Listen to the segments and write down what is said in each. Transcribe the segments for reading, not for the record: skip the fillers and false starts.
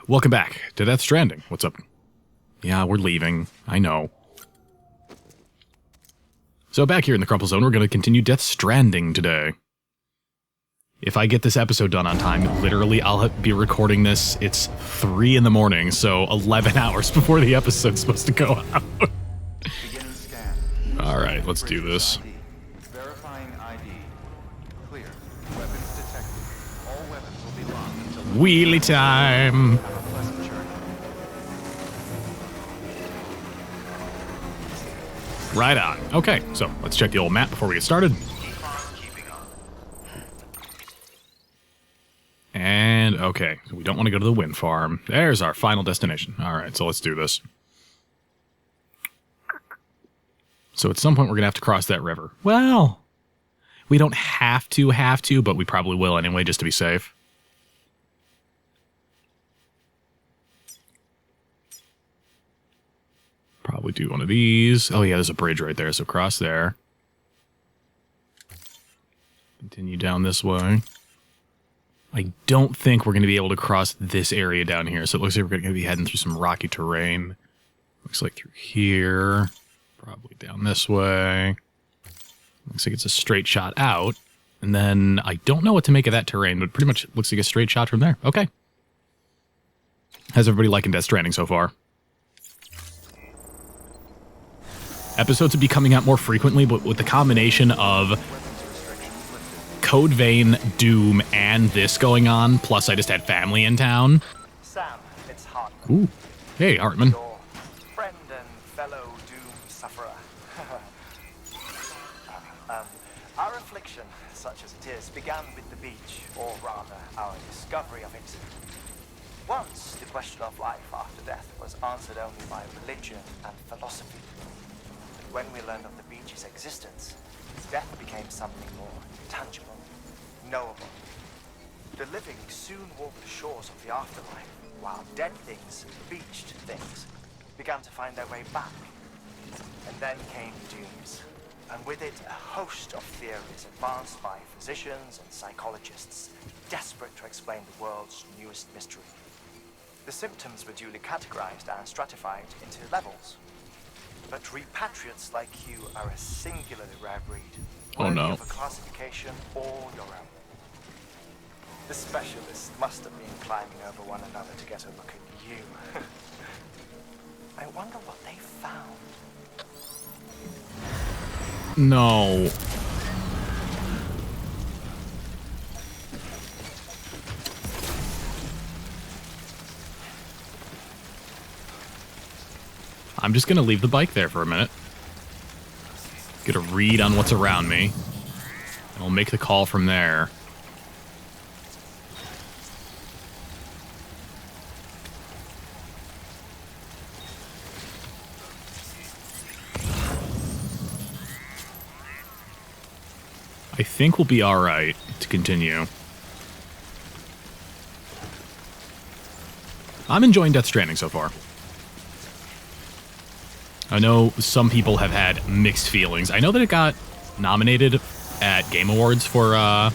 Welcome back to Death Stranding. What's up? Yeah, we're leaving. I know. So back here in the Crumple Zone, we're going to continue Death Stranding today. If I get this episode done on time, literally I'll be recording this. It's 3 in the morning, so 11 hours before the episode's supposed to go out. Alright, let's do this. Verifying ID. Clear. Weapons detected. All weapons will be locked until Wheelie time! have a pleasant journey. Right on. Okay, so let's check the old map before we get started. And, okay, so we don't want to go to the wind farm. There's our final destination. Alright, so let's do this. So at some point we're going to have to cross that river. Well, we don't have to, but we probably will anyway, just to be safe. Probably do one of these. Oh yeah, there's a bridge right there, so cross there. Continue down this way. I don't think we're going to be able to cross this area down here, so it looks like we're going to be heading through some rocky terrain. Looks like through here. Probably down this way. Looks like it's a straight shot out. And then I don't know what to make of that terrain, but pretty much looks like a straight shot from there. Okay. How's everybody liking Death Stranding so far? Episodes will be coming out more frequently, but with the combination of Code Vein, Doom, and this going on, plus I just had family in town. Sam, it's hot. Ooh. Hey, Hartman. Your friend and fellow doom sufferer. Our affliction, such as it is, began with the beach, or rather, our discovery of it. Once, the question of life after death was answered only by religion and philosophy. But when we learned of the beach's existence, death became something more tangible, knowable. The living soon walked the shores of the afterlife, while dead things, beached things, began to find their way back. And then came dooms, and with it a host of theories advanced by physicians and psychologists, desperate to explain the world's newest mystery. The symptoms were duly categorized and stratified into levels. But repatriates like you are a singularly rare breed. Oh no. Of a classification all your own. The specialists must have been climbing over one another to get a look at you. I wonder what they found. No. I'm just going to leave the bike there for a minute. Get a read on what's around me. And we'll make the call from there. I think we'll be alright to continue. I'm enjoying Death Stranding so far. I know some people have had mixed feelings. I know that it got nominated at Game Awards for, I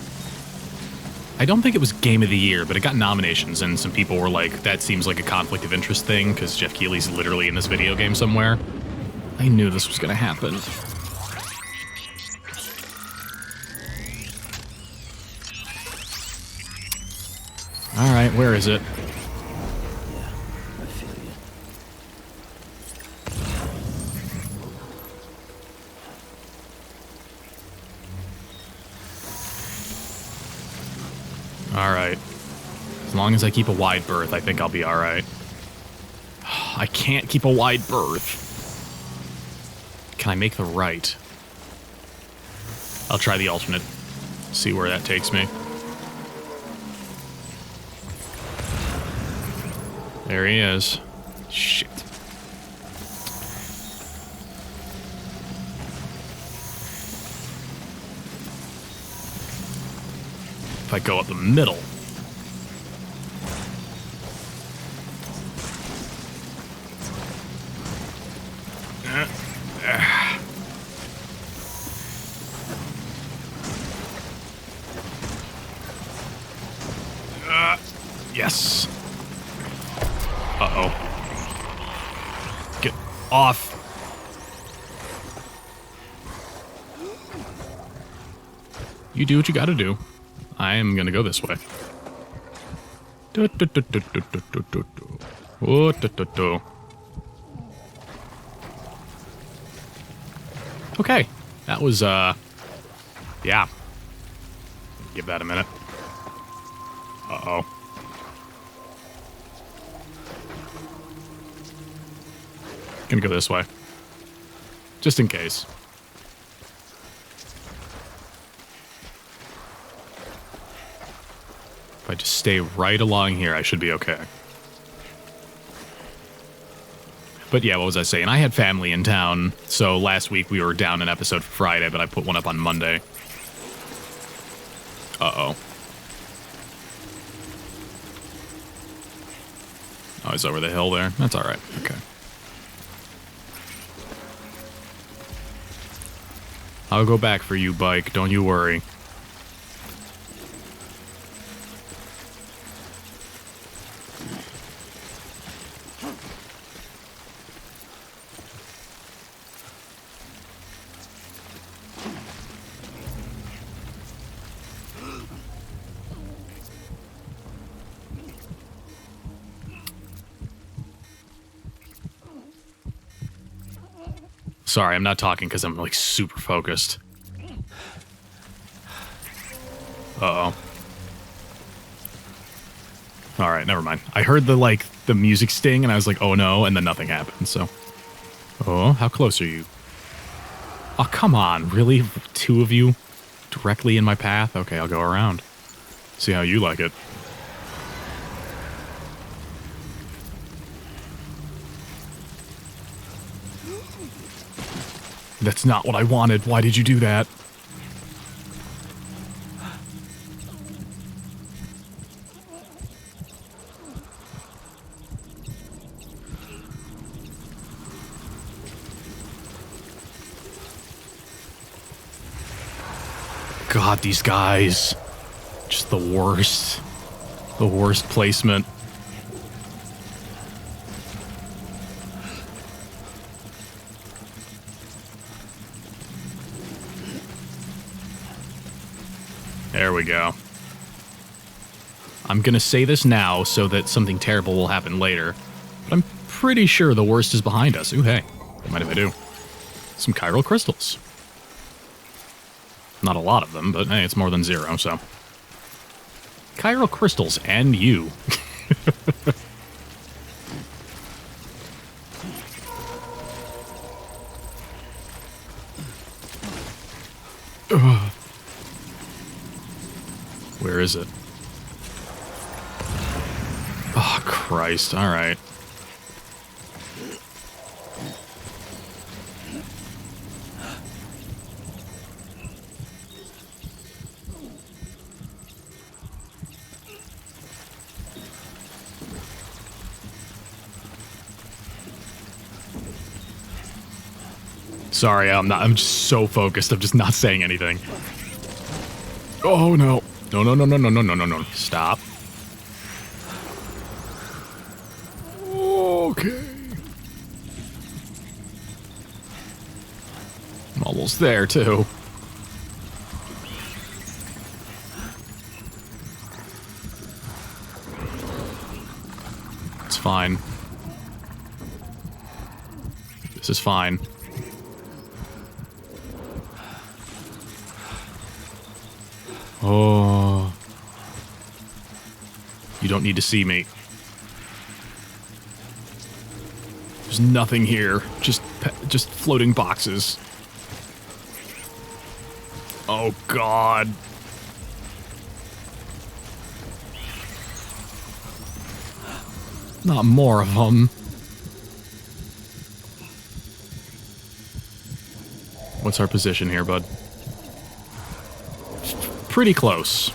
don't think it was Game of the Year, but it got nominations, and some people were like, that seems like a conflict of interest thing, because Jeff Keighley's literally in this video game somewhere. I knew this was going to happen. Alright, where is it? Alright. As long as I keep a wide berth, I think I'll be alright. I can't keep a wide berth. Can I make the right? I'll try the alternate. See where that takes me. There he is. Shit. If I go up the middle. Yes. off. You do what you gotta do. I am gonna go this way. Okay. That was, yeah. Give that a minute. Uh-oh. Gonna go this way. Just in case. If I just stay right along here, I should be okay. But yeah, what was I saying? I had family in town, so last week we were down an episode for Friday, but I put one up on Monday. Uh-oh. Oh, he's over the hill there. That's alright. Okay. I'll go back for you, bike. Don't you worry. Sorry, I'm not talking because I'm, like, super focused. Uh-oh. Alright, never mind. I heard the, like, the music sting, and I was like, oh no, and then nothing happened, so... Oh, how close are you? Oh, come on, really? Two of you? Directly in my path? Okay, I'll go around. See how you like it. That's not what I wanted. Why did you do that? God, these guys. Just the worst. The worst placement. There we go. I'm gonna say this now so that something terrible will happen later, but I'm pretty sure the worst is behind us. Ooh, hey. What mind if I do? Some chiral crystals. Not a lot of them, but hey, it's more than zero, so. Chiral crystals and you. Ugh. Where is it? Oh, Christ. All right. Sorry, I'm just so focused. I'm just not saying anything. Oh, no. No, no, no, no, no, no, no, no, no. Stop. Okay. I'm almost there, too. It's fine. This is fine. Oh. You don't need to see me. There's nothing here. Just floating boxes. Oh, God. Not more of them. What's our position here, bud? Pretty close.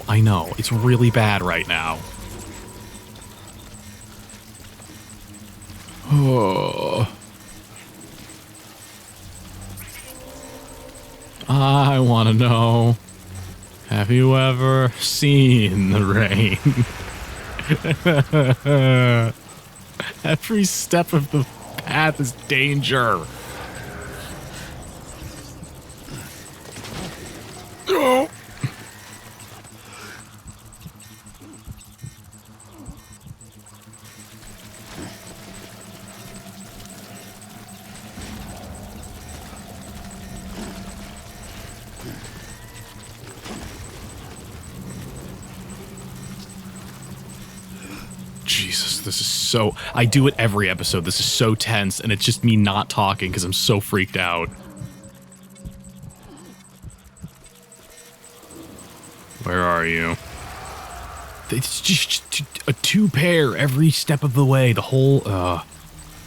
I know. It's really bad right now. Oh. I want to know, have you ever seen the rain? Every step of the path is danger. Oh. Jesus, this is so... I do it every episode. This is so tense, and it's just me not talking because I'm so freaked out. Where are you? It's just a two-pair every step of the way. The whole... I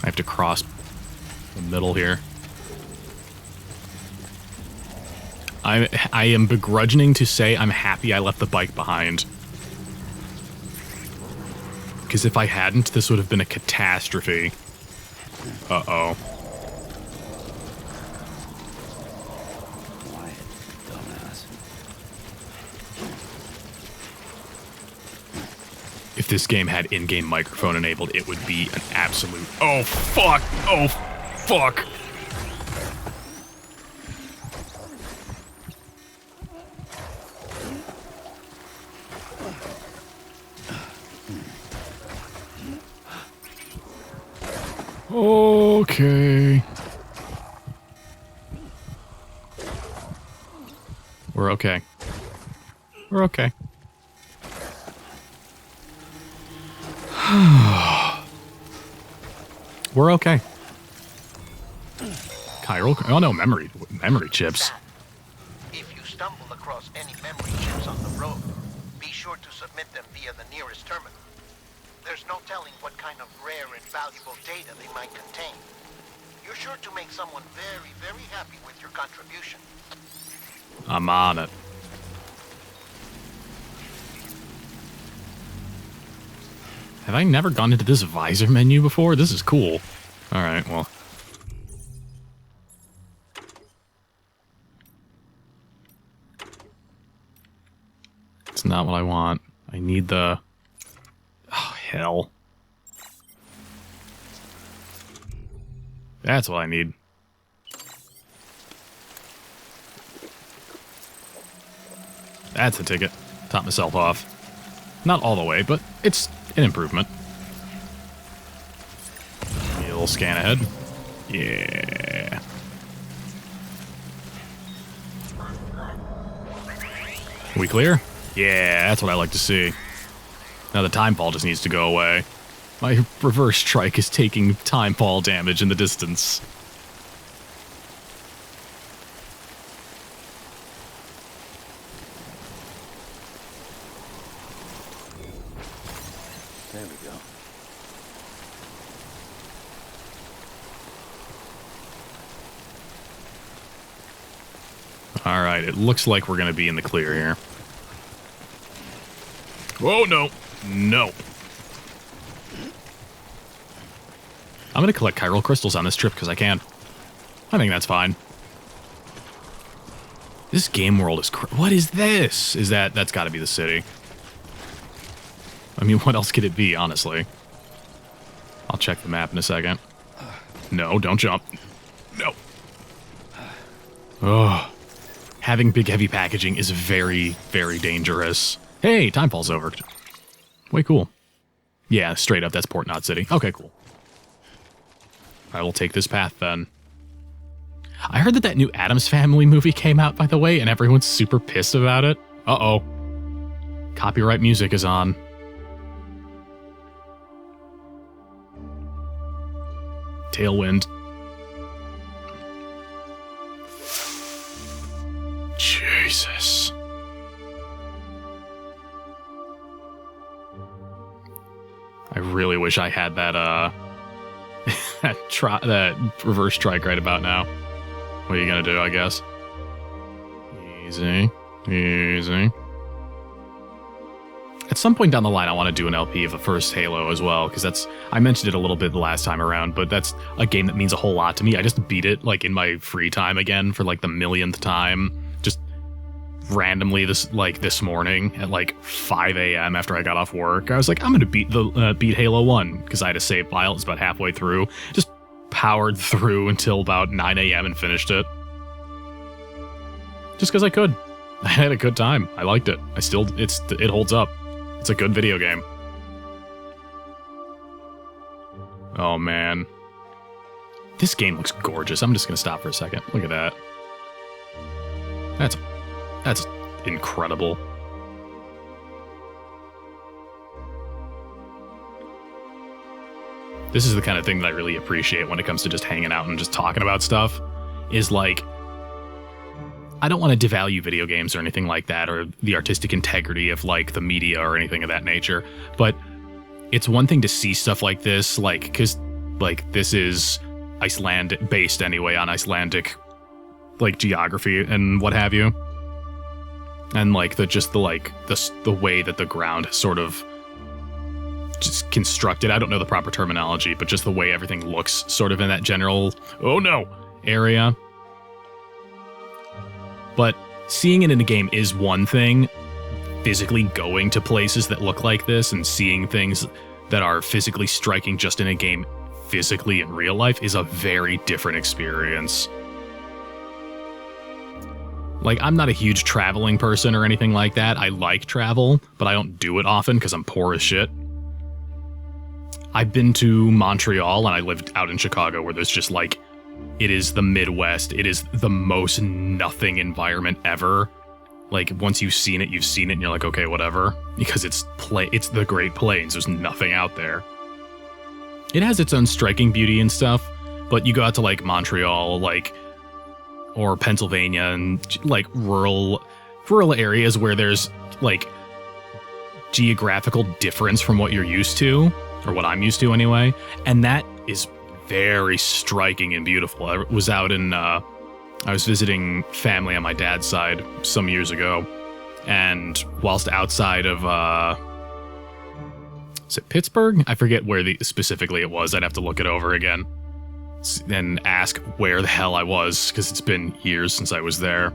have to cross the middle here. I am begrudging to say I'm happy I left the bike behind. Because if I hadn't, this would have been a catastrophe. Uh-oh. Quiet, dumbass. If this game had in-game microphone enabled, it would be an absolute... Oh, fuck! Oh, fuck! Okay. We're okay. We're okay. We're okay. Chiral? Oh no, memory chips. If you stumble across any memory chips on the road, be sure to submit them via the nearest terminal. There's no telling what kind of rare and valuable data they might contain. You're sure to make someone very, very happy with your contribution. I'm on it. Have I never gone into this visor menu before? This is cool. Alright, well. It's not what I want. I need the... Oh, hell. That's what I need. That's a ticket. Top myself off. Not all the way, but it's an improvement. Give me a little scan ahead. Yeah. We clear? Yeah, that's what I like to see. Now the time fall just needs to go away. My reverse strike is taking time fall damage in the distance. There we go. Alright, it looks like we're going to be in the clear here. Oh, no. No. I'm going to collect chiral crystals on this trip because I can. I think that's fine. This game world is... What is this? Is that... That's got to be the city. I mean, what else could it be, honestly? I'll check the map in a second. No, don't jump. No. Oh. Having big, heavy packaging is very, very dangerous. Hey, time fall's over. Way cool. Yeah, straight up, that's Port Knot City. Okay, cool. I will take this path, then. I heard that that new Addams Family movie came out, by the way, and everyone's super pissed about it. Uh-oh. Copyright music is on. Tailwind. Jesus. I really wish I had that, that reverse strike right about now. What are you gonna do, I guess? Easy. Easy. At some point down the line, I want to do an LP of the first Halo as well, because that's... I mentioned it a little bit the last time around, but that's a game that means a whole lot to me. I just beat it, like, in my free time again for, like, the millionth time. Just randomly this morning at like 5 a.m. after I got off work. I was like, I'm gonna beat Halo 1 because I had a save file. It's about halfway through. Just powered through until about 9 a.m. and finished it. Just because I could. I had a good time. I liked it. It holds up. It's a good video game. Oh man. This game looks gorgeous. I'm just gonna stop for a second. Look at that. That's incredible. This is the kind of thing that I really appreciate when it comes to just hanging out and just talking about stuff. Is like, I don't want to devalue video games or anything like that, or the artistic integrity of like the media or anything of that nature. But it's one thing to see stuff like this, like, because like this is Icelandic based anyway, on Icelandic like geography and what have you, and like the way that the ground sort of just constructed. I don't know the proper terminology, but just the way everything looks sort of in that general area. But seeing it in a game is one thing. Physically going to places that look like this and seeing things that are physically striking just in a game physically in real life is a very different experience. Like, I'm not a huge traveling person or anything like that. I like travel, but I don't do it often because I'm poor as shit. I've been to Montreal and I lived out in Chicago where there's just like, it is the Midwest. It is the most nothing environment ever. Like, once you've seen it, and you're like, okay, whatever. Because it's the Great Plains. There's nothing out there. It has its own striking beauty and stuff, but you go out to like Montreal, like, or Pennsylvania, and like rural areas where there's like geographical difference from what you're used to, or what I'm used to anyway, and that is very striking and beautiful. I was out in I was visiting family on my dad's side some years ago, and whilst outside of is it Pittsburgh? I forget where specifically it was. I'd have to look it over again and ask where the hell I was, because it's been years since I was there.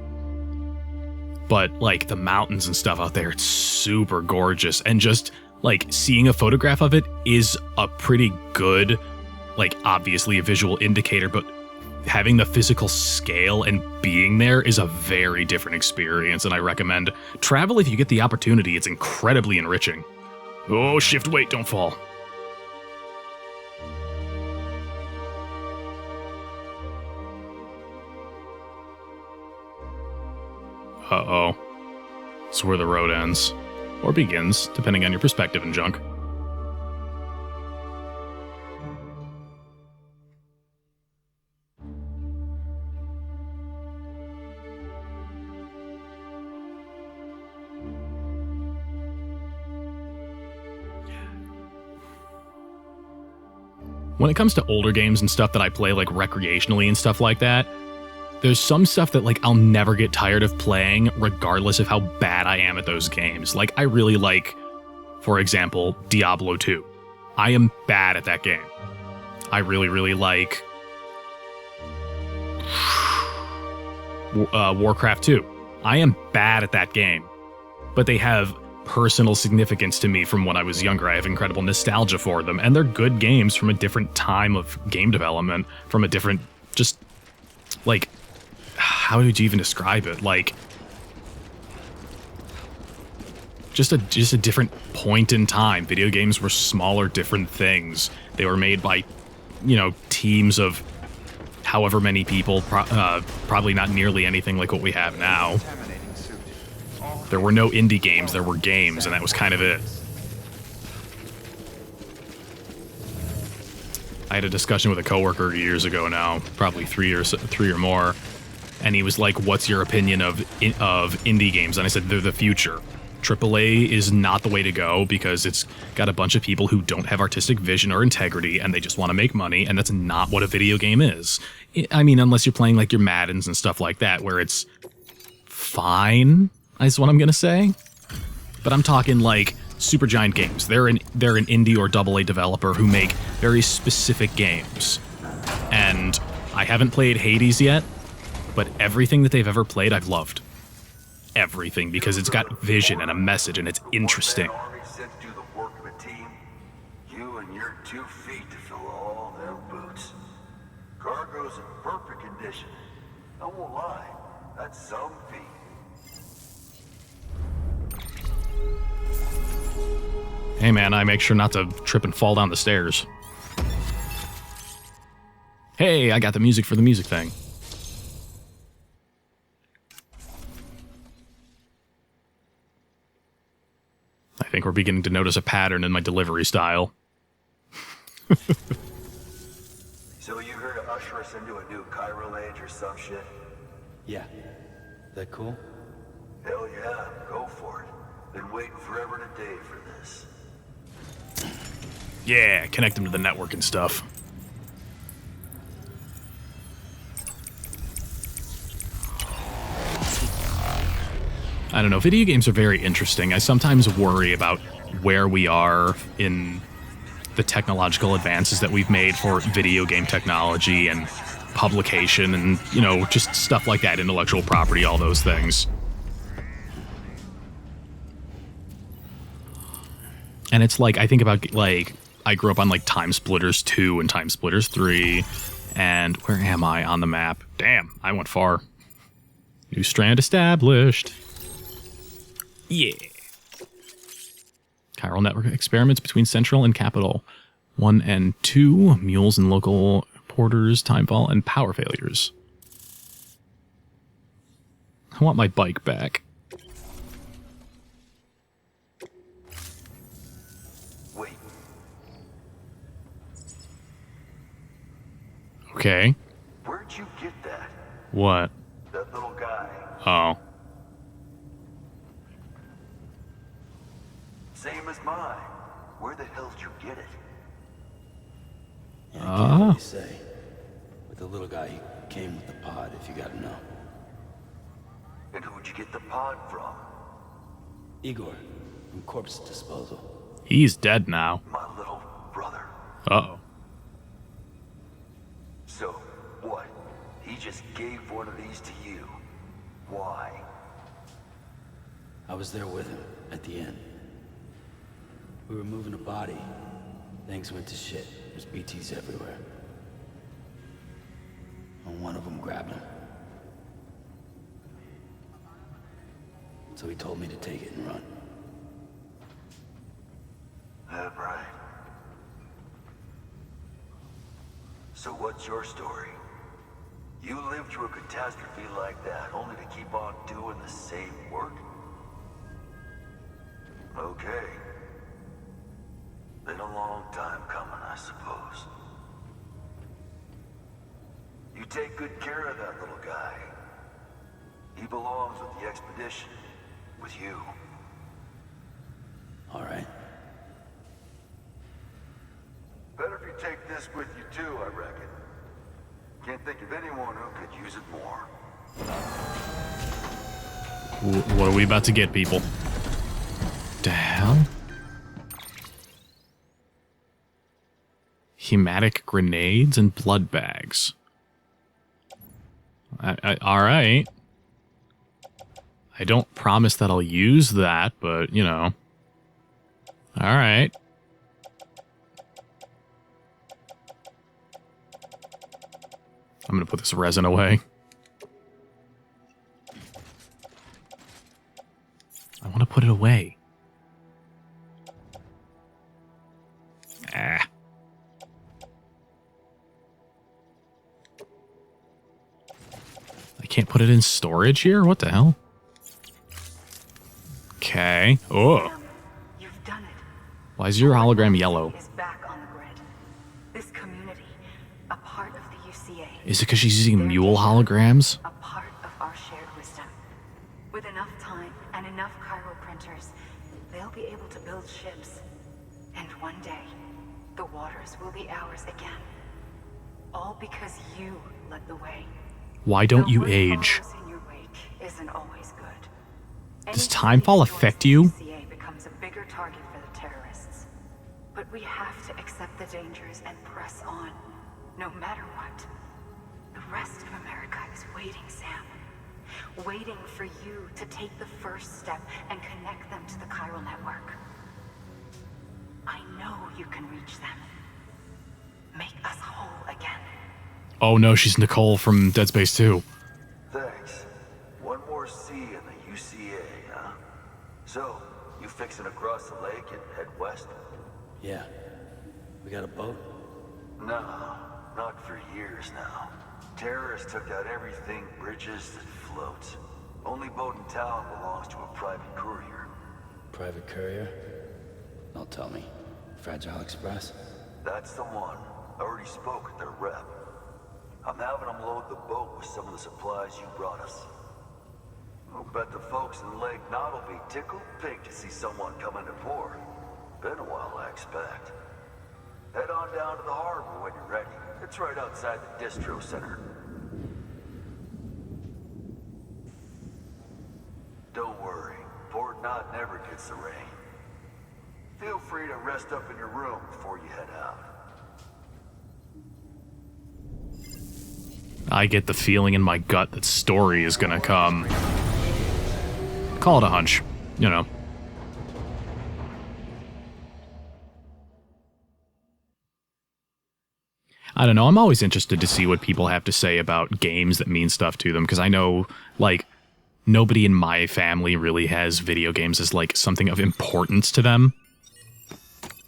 But like the mountains and stuff out there, it's super gorgeous, and just like seeing a photograph of it is a pretty good, like, obviously a visual indicator, but having the physical scale and being there is a very different experience, and I recommend travel if you get the opportunity. It's incredibly enriching. Oh, shift, wait, don't fall. Uh-oh. It's where the road ends. Or begins, depending on your perspective and junk. When it comes to older games and stuff that I play like recreationally and stuff like that, there's some stuff that like I'll never get tired of playing regardless of how bad I am at those games. Like, I really like, for example, Diablo 2. I am bad at that game. I really, really like Warcraft 2. I am bad at that game, but they have personal significance to me from when I was younger. I have incredible nostalgia for them, and they're good games from a different time of game development, from a different, just like, how would you even describe it? Like, just a different point in time. Video games were smaller, different things. They were made by, teams of however many people, probably not nearly anything like what we have now. There were no indie games, there were games, and that was kind of it. I had a discussion with a coworker years ago now, probably three or more, and he was like, what's your opinion of indie games? And I said, they're the future. AAA is not the way to go because it's got a bunch of people who don't have artistic vision or integrity, and they just want to make money, and that's not what a video game is. I mean, unless you're playing like your Maddens and stuff like that, where it's fine, is what I'm gonna say. But I'm talking like Supergiant Games. They're an indie or AA developer who make very specific games. And I haven't played Hades yet, but everything that they've ever played I've loved. everything because it's got vision and a message and it's interesting. That army sent to do the work of a team. You and your 2 feet to fill all them boots. Cargo's in perfect condition. I won't lie, that's some feat. Hey man, I make sure not to trip and fall down the stairs. Hey, I got the music for the music thing. I think we're beginning to notice a pattern in my delivery style. So you here to usher us into a new chiral age or some shit? Yeah. That cool? Hell yeah, go for it. Been waiting forever and a day for this. Yeah, connect them to the network and stuff. I don't know, video games are very interesting. I sometimes worry about where we are in the technological advances that we've made for video game technology and publication and, you know, just stuff like that, intellectual property, all those things. And it's like, I think about, like, I grew up on, like, Time Splitters 2 and Time Splitters 3, and where am I on the map? Damn, I went far. New strand established. Yeah. Chiral network experiments between Central and Capital. 1 and 2, mules and local porters, timefall, and power failures. I want my bike back. Wait, Okay. where'd you get that? What? That little guy. Oh. Same as mine. Where the hell did you get it? Yeah, I can't really say. With the little guy, he came with the pod, if you gotta know. And who'd you get the pod from? Igor, from Corpse Disposal. He's dead now. My little brother. Uh-oh. So, what? He just gave one of these to you. Why? I was there with him, at the end. We were moving a body. Things went to shit. There's BTs everywhere. And one of them grabbed him. So he told me to take it and run. That right. So what's your story? You lived through a catastrophe like that, only to keep on doing the same work? Okay. Been a long time coming, I suppose. You take good care of that little guy. He belongs with the expedition. With you. All right. Better if you take this with you too, I reckon. Can't think of anyone who could use it more. What are we about to get, people? The hell? Hematic grenades and blood bags. All right. I don't promise that I'll use that, but, you know. All right. I'm going to put this resin away. I want to put it away. Ah. I can't put it in storage here? What the hell? Okay. Oh. You've done it. Why is your hologram yellow? Is back on the grid. This community, a part of the UCA. Is it because she's using mule holograms? A part of our shared wisdom. With enough time and enough chiral printers, they'll be able to build ships. And one day, the waters will be ours again. All because you led the way. Why don't Though you what age? follows in your wake isn't always good. Does Any timefall city that affect joins the you? UCA becomes a bigger target for the terrorists. But we have to accept the dangers and press on, no matter what. The rest of America is waiting, Sam. waiting for you to take the first step and connect them to the chiral network. I know you can reach them. Make us whole again. Oh no, she's Nicole from Dead Space 2. Thanks. One more C in the UCA, huh? So, you fixing to cross the lake and head west? Yeah. We got a boat? No, not for years now. Terrorists took out everything bridges that floats. Only boat in town belongs to a private courier. Private courier? Don't tell me. Fragile Express? That's the one. I already spoke with their rep. I'm having them load the boat with some of the supplies you brought us. I'll bet the folks in Lake Knot will be tickled pink to see someone come into port. Been a while, I expect. Head on down to the harbor when you're ready. It's right outside the distro center. Don't worry, Port Knot never gets the rain. Feel free to rest up in your room before you head out. I get the feeling in my gut that Story is gonna come. Call it a hunch, you know. I don't know, I'm always interested to see what people have to say about games that mean stuff to them, because I know, like, nobody in my family really has video games as, like, something of importance to them.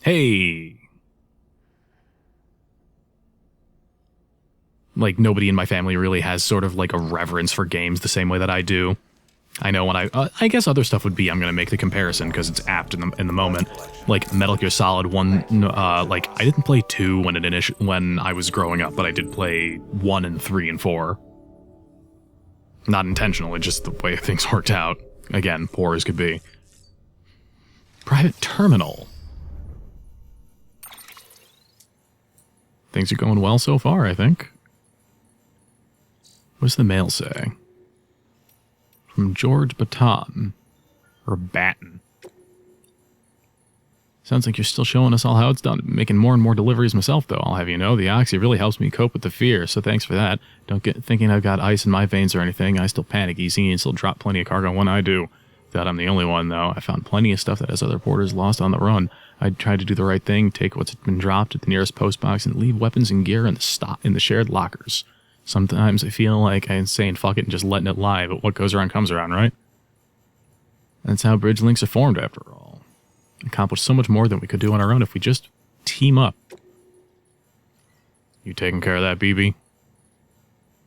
Hey! Like, nobody in my family really has sort of, like, a reverence for games the same way that I do. I know when I guess other stuff would be, I'm gonna make the comparison because it's apt in the moment. Like Metal Gear Solid 1, like I didn't play 2 when I was growing up, but I did play 1 and 3 and 4. Not intentionally, just the way things worked out. Again, poor as could be. Private terminal. Things are going well so far, I think. What does the mail say? From George Baton. Or Batten. Sounds like you're still showing us all how it's done. Making more and more deliveries myself, though. I'll have you know, the Oxy really helps me cope with the fear, so thanks for that. Don't get thinking I've got ice in my veins or anything. I still panic easy and still drop plenty of cargo when I do. That I'm the only one, though. I found plenty of stuff that has other porters lost on the run. I'd try to do the right thing, take what's been dropped at the nearest post box, and leave weapons and gear in the shared lockers. Sometimes I feel like I'm saying fuck it and just letting it lie, but what goes around comes around, right? That's how bridge links are formed, after all. Accomplish so much more than we could do on our own if we just team up. You taking care of that, BB?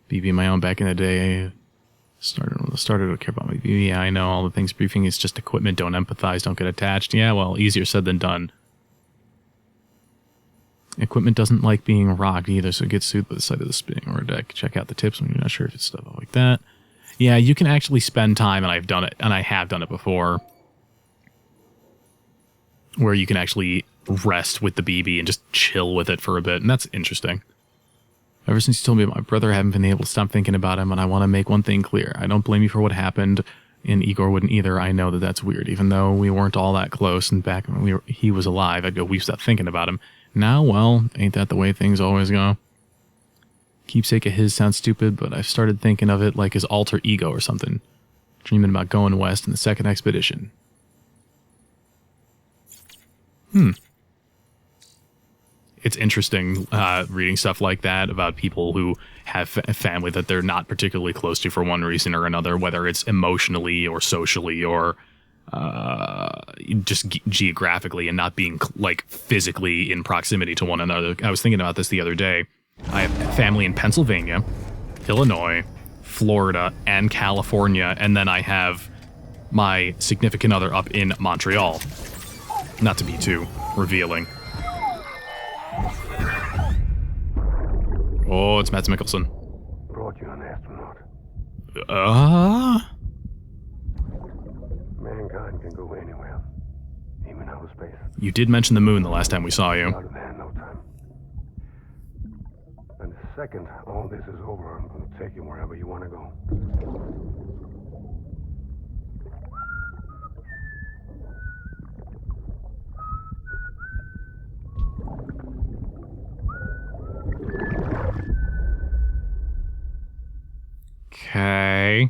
BB, my own back in the day, started to care about my BB. Yeah, I know, all the things briefing is just equipment, don't empathize, don't get attached. Yeah, well, easier said than done. Equipment doesn't like being rocked either, so it gets soothed by the sight of the spinning or deck. Check out the tips when you're not sure if it's stuff like that. Yeah, you can actually spend time, and I've done it, and I have done it before, where you can actually rest with the BB and just chill with it for a bit, and that's interesting. Ever since you told me about my brother, I haven't been able to stop thinking about him, and I want to make one thing clear. I don't blame you for what happened, and Igor wouldn't either. I know that that's weird, even though we weren't all that close, and back when he was alive, I'd go, we've stopped thinking about him. Now, well, ain't that the way things always go? Keepsake of his sounds stupid, but I've started thinking of it like his alter ego or something. Dreaming about going west in the second expedition. It's interesting reading stuff like that about people who have family that they're not particularly close to for one reason or another, whether it's emotionally or socially or just geographically and not being like physically in proximity to one another. I was thinking about this the other day. I have family in Pennsylvania, Illinois, Florida, and California, and then I have my significant other up in Montreal. Not to be too revealing. Oh, it's Mads Mikkelsen. Brought you an astronaut. Mankind can go anywhere, even outer space. You did mention the moon the last time we saw you. Out of there in no time. And the second all this is over, I'm going to take you wherever you want to go. Okay.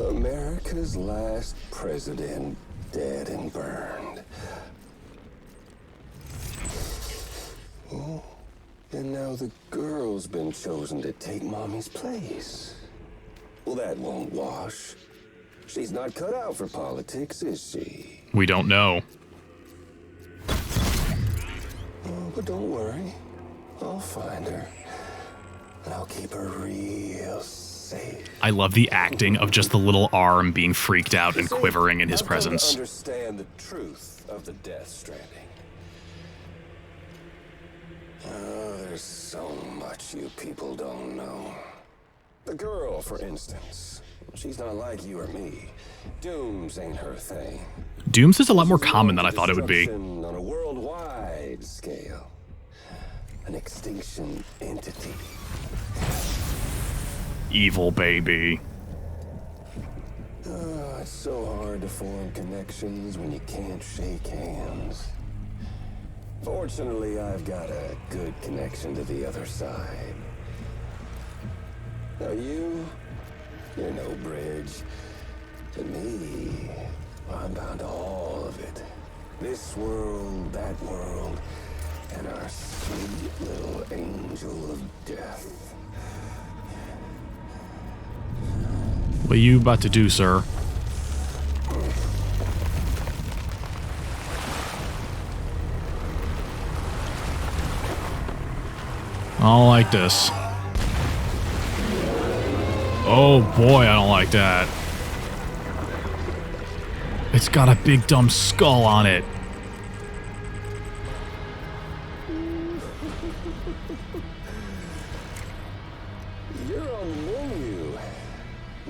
America's last president dead and burned. Oh, and now the girl's been chosen to take Mommy's place. Well, that won't wash. She's not cut out for politics, is she? We don't know. Oh, but don't worry. I'll find her. And I'll keep her real safe. I love the acting of just the little arm being freaked out and quivering in his I've come to presence. understand the truth of the Death Stranding. Oh, there's so much you people don't know. The girl, for instance. She's not like you or me. Dooms ain't her thing. Dooms is a lot more common than I thought it would be. Destruction on a worldwide scale. An extinction entity. Evil baby. Oh, it's so hard to form connections when you can't shake hands. Fortunately, I've got a good connection to the other side. Now you're no bridge. To me, I'm bound to all of it. This world, that world, and our sweet little angel of death. What are you about to do, sir? I don't like this. Oh boy, I don't like that. It's got a big dumb skull on it. You're on the menu.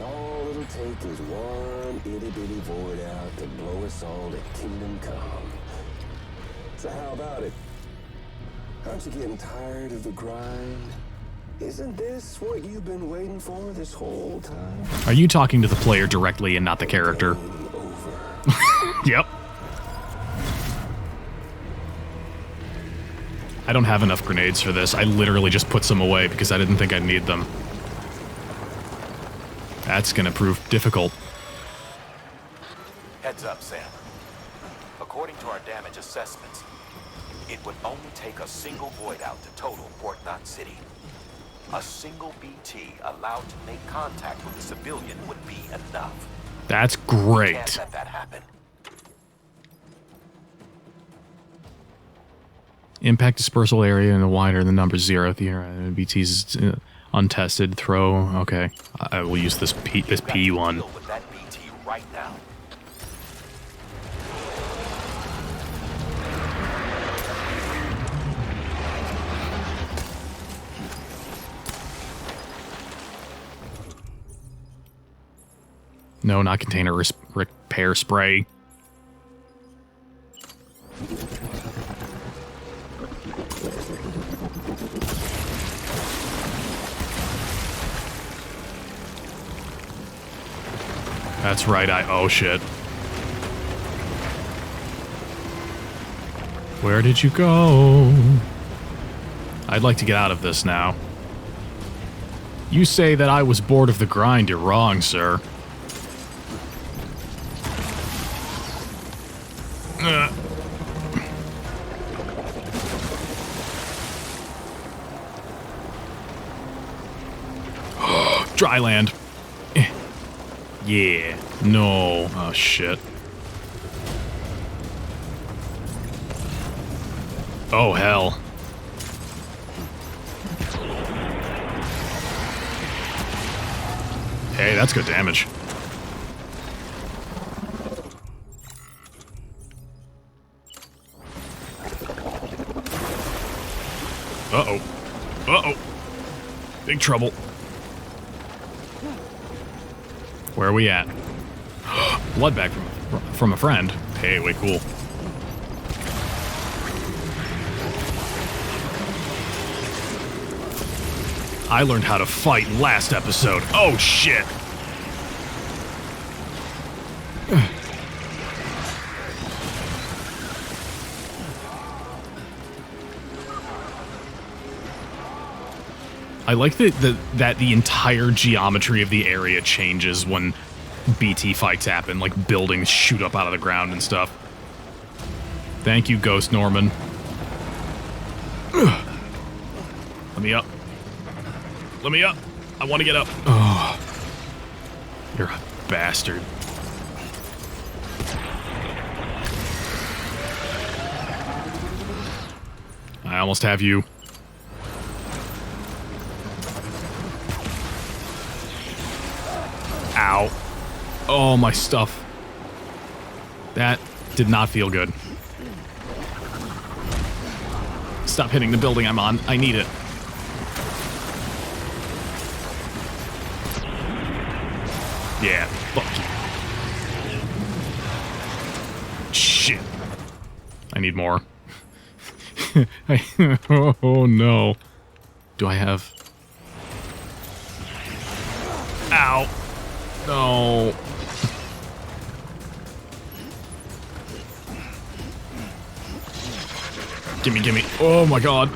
All it'll take is one itty-bitty void out to blow us all to kingdom come. So how about it? Aren't you getting tired of the grind? Isn't this what you've been waiting for this whole time? Are you talking to the player directly and not the character? Game over. Yep. I don't have enough grenades for this. I literally just put some away because I didn't think I'd need them. That's gonna prove difficult. Heads up, Sam. According to our damage assessments, it would only take a single void out to total Port Knot City. A single BT allowed to make contact with a civilian would be enough. That's Can't great. let that happen. Impact dispersal area in the wider than number 0. BT's untested. Throw. Okay. I will use this P one. Deal with that BT right now. No, not container repair spray. That's right, oh shit. Where did you go? I'd like to get out of this now. You say that I was bored of the grind, you're wrong, sir. Dry land. Yeah. No. Oh, shit. Oh, hell. Hey, that's good damage. Uh-oh. Uh-oh. Big trouble. Where are we at? Blood bag from a friend. Hey, way cool. I learned how to fight last episode. Oh, shit. I like that the entire geometry of the area changes when BT fights happen, like buildings shoot up out of the ground and stuff. Thank you, Ghost Norman. Ugh. Let me up. Let me up. I want to get up. Oh, you're a bastard. I almost have you. Ow. Oh, my stuff. That did not feel good. Stop hitting the building I'm on. I need it. Yeah, fuck you. Shit. I need more. Oh no. Do I have... Ow. No. Gimme, gimme. Oh my god.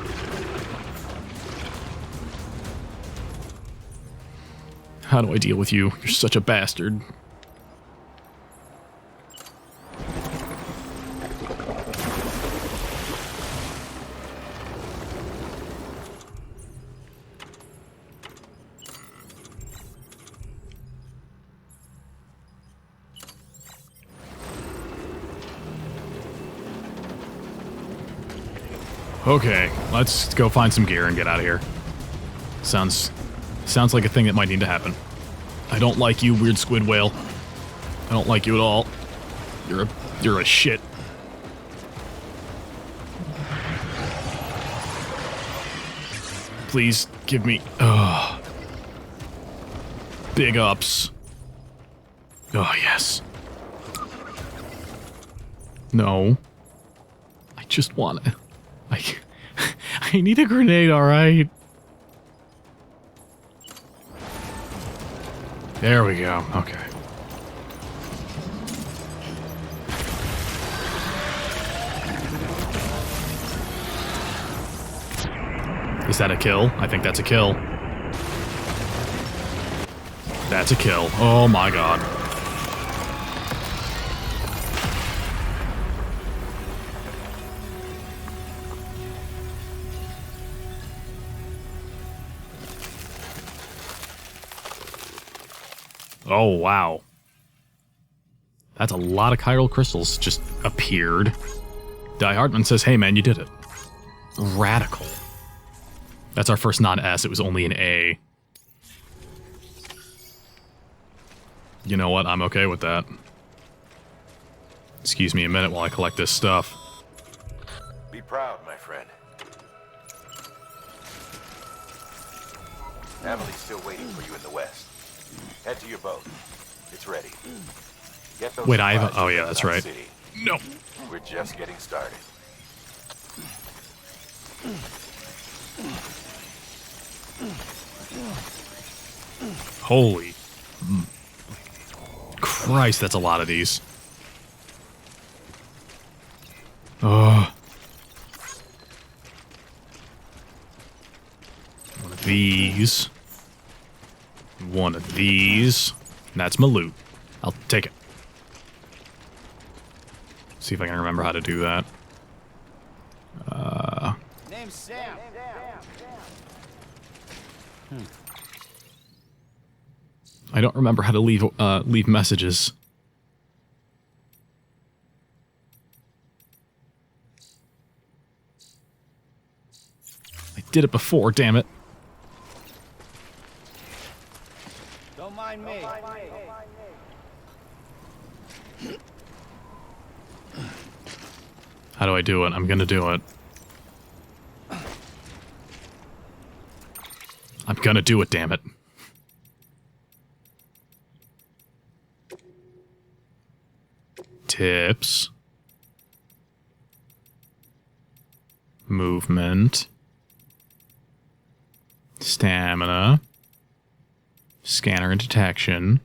How do I deal with you? You're such a bastard. Okay, let's go find some gear and get out of here. Sounds like a thing that might need to happen. I don't like you, weird squid whale. I don't like you at all. You're a shit. Please give me big ups. Oh yes. No. I just want to. I need a grenade, alright? There we go. Okay. Is that a kill? I think that's a kill. That's a kill. Oh my god. Oh, wow. That's a lot of chiral crystals just appeared. Die Hartman says, hey man, you did it. Radical. That's our first non-S, it was only an A. You know what, I'm okay with that. Excuse me a minute while I collect this stuff. Be proud, my friend. Emily's still waiting for you in the west. Head to your boat. It's ready. Get those. Wait, I have. Oh yeah, that's right. City. No. We're just getting started. Holy Christ, that's a lot of these. Oh. One of these. One of these. That's my loot. I'll take it. See if I can remember how to do that. Name's Sam. I don't remember how to leave messages. I did it before, damn it. Don't mind me. How do I do it? I'm gonna do it. I'm gonna do it, damn it. Tips. Movement. Stamina. Scanner and detection.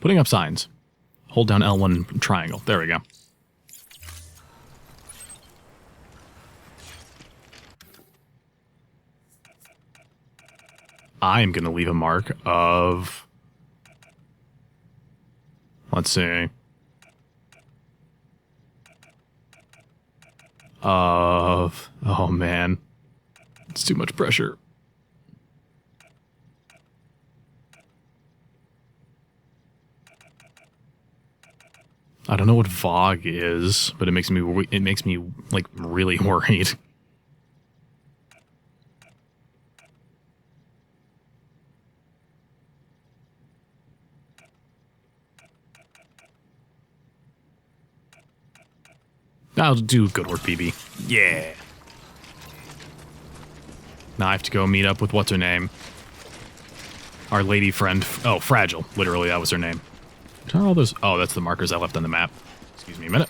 Putting up signs. Hold down L1 triangle. There we go. I am going to leave a mark of... Let's see. Of... Oh, man. It's too much pressure. I don't know what VOG is, but it makes me like really worried. I'll do good work, BB. Yeah. Now I have to go meet up with what's her name? Our lady friend. Oh, Fragile. Literally, that was her name. All those. Oh, that's the markers I left on the map. Excuse me a minute.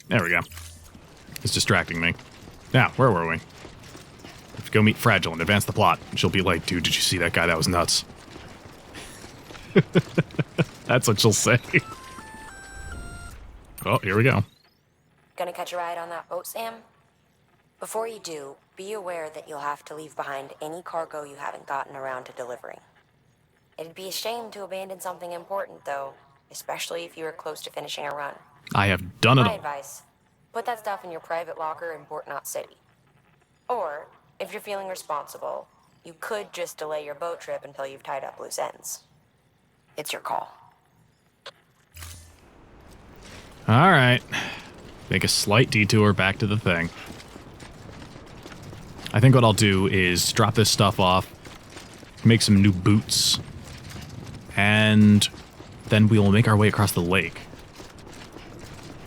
There we go. It's distracting me. Now, where were we? Have to go meet Fragile and advance the plot. She'll be like, dude, did you see that guy? That was nuts. That's what she'll say. Oh, here we go. Gonna catch a ride on that boat, Sam? Before you do, be aware that you'll have to leave behind any cargo you haven't gotten around to delivering. It'd be a shame to abandon something important, though, especially if you were close to finishing a run. I have done it My all. advice, put that stuff in your private locker in Port Knot City. Or, if you're feeling responsible, you could just delay your boat trip until you've tied up loose ends. It's your call. Alright. Make a slight detour back to the thing. I think what I'll do is drop this stuff off, make some new boots, and then we will make our way across the lake.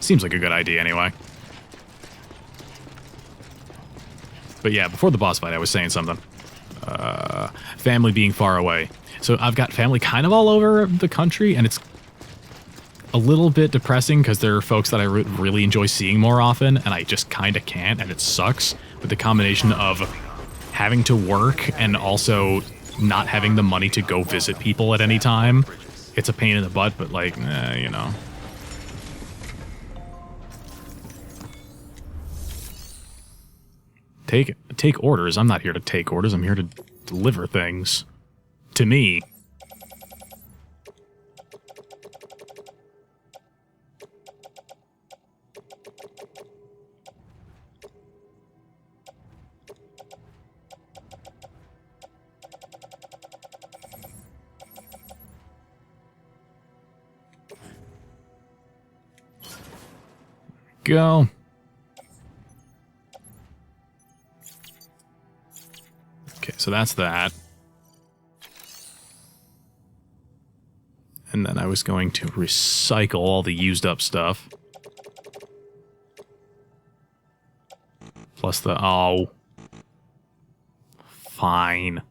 Seems like a good idea anyway. But yeah, before the boss fight I was saying something. Family being far away. So I've got family kind of all over the country, and it's a little bit depressing because there are folks that I really enjoy seeing more often, and I just kind of can't, and it sucks. With the combination of having to work and also not having the money to go visit people at any time, it's a pain in the butt, but like, you know. Take orders. I'm not here to take orders. I'm here to deliver things. To me. Go. Okay, so that's that. And then I was going to recycle all the used up stuff. Plus the... Oh. Fine.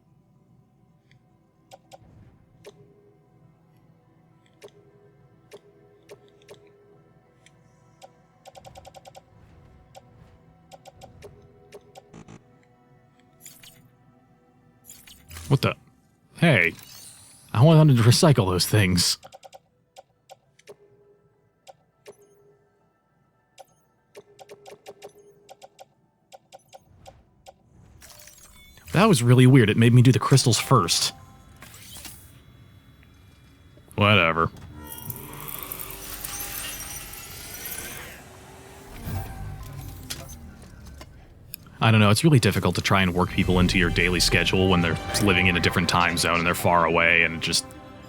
What the? Hey. I wanted to recycle those things. That was really weird. It made me do the crystals first. Whatever. I don't know, it's really difficult to try and work people into your daily schedule when they're living in a different time zone and they're far away and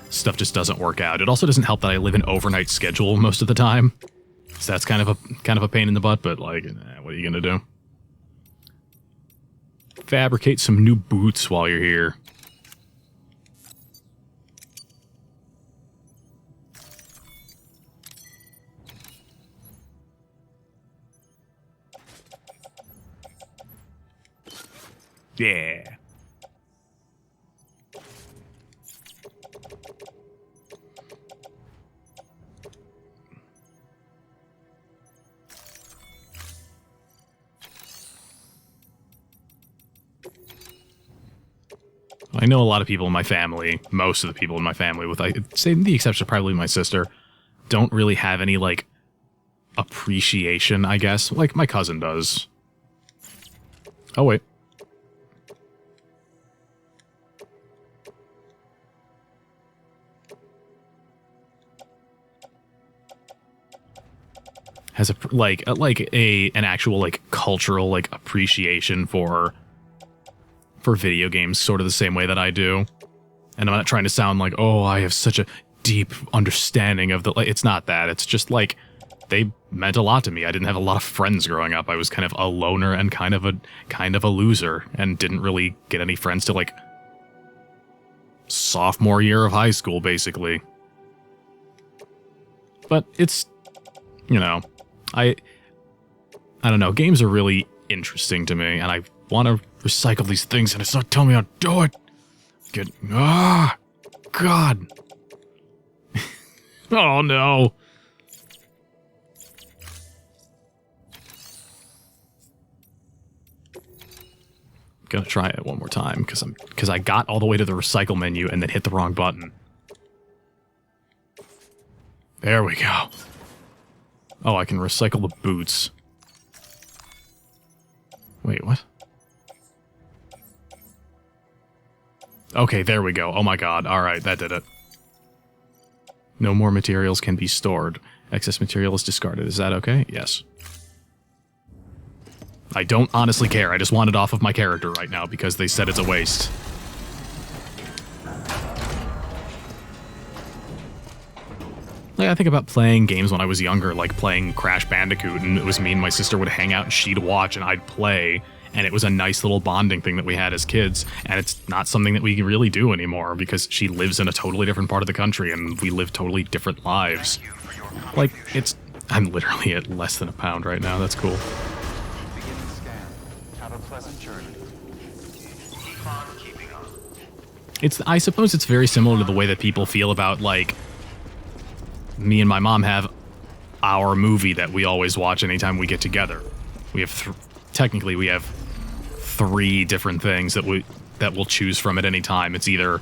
stuff just doesn't work out. It also doesn't help that I live an overnight schedule most of the time. So that's kind of a pain in the butt, but like, what are you gonna do? Fabricate some new boots while you're here. Yeah. I know a lot of people in my family, most of the people in my family, with I'd say the exception of probably my sister, don't really have any, like, appreciation, I guess. Like, my cousin does. Oh, wait. Has an actual, like, cultural, like, appreciation for video games, sort of the same way that I do. And I'm not trying to sound like, oh, I have such a deep understanding of the, like, it's not that. It's just like, they meant a lot to me. I didn't have a lot of friends growing up. I was kind of a loner and kind of a loser, and didn't really get any friends till, like, sophomore year of high school, basically. But it's, you know, I don't know. Games are really interesting to me, and I want to recycle these things, and it's not telling me how to do it. God. Oh no. Gonna try it one more time because I got all the way to the recycle menu and then hit the wrong button. There we go. Oh, I can recycle the boots. Wait, what? Okay, there we go. Oh my god. Alright, that did it. No more materials can be stored. Excess material is discarded. Is that okay? Yes. I don't honestly care. I just want it off of my character right now because they said it's a waste. Like, I think about playing games when I was younger, like playing Crash Bandicoot, and it was me and my sister would hang out and she'd watch and I'd play, and it was a nice little bonding thing that we had as kids, and it's not something that we really do anymore because she lives in a totally different part of the country and we live totally different lives. Like, I'm literally at less than a pound right now. That's cool. Begin the scan. Have a pleasant journey. Keep on keeping on. I suppose it's very similar to the way that people feel about, like, me and my mom have our movie that we always watch anytime we get together. We have technically we have 3 different things that we'll choose from at any time. It's either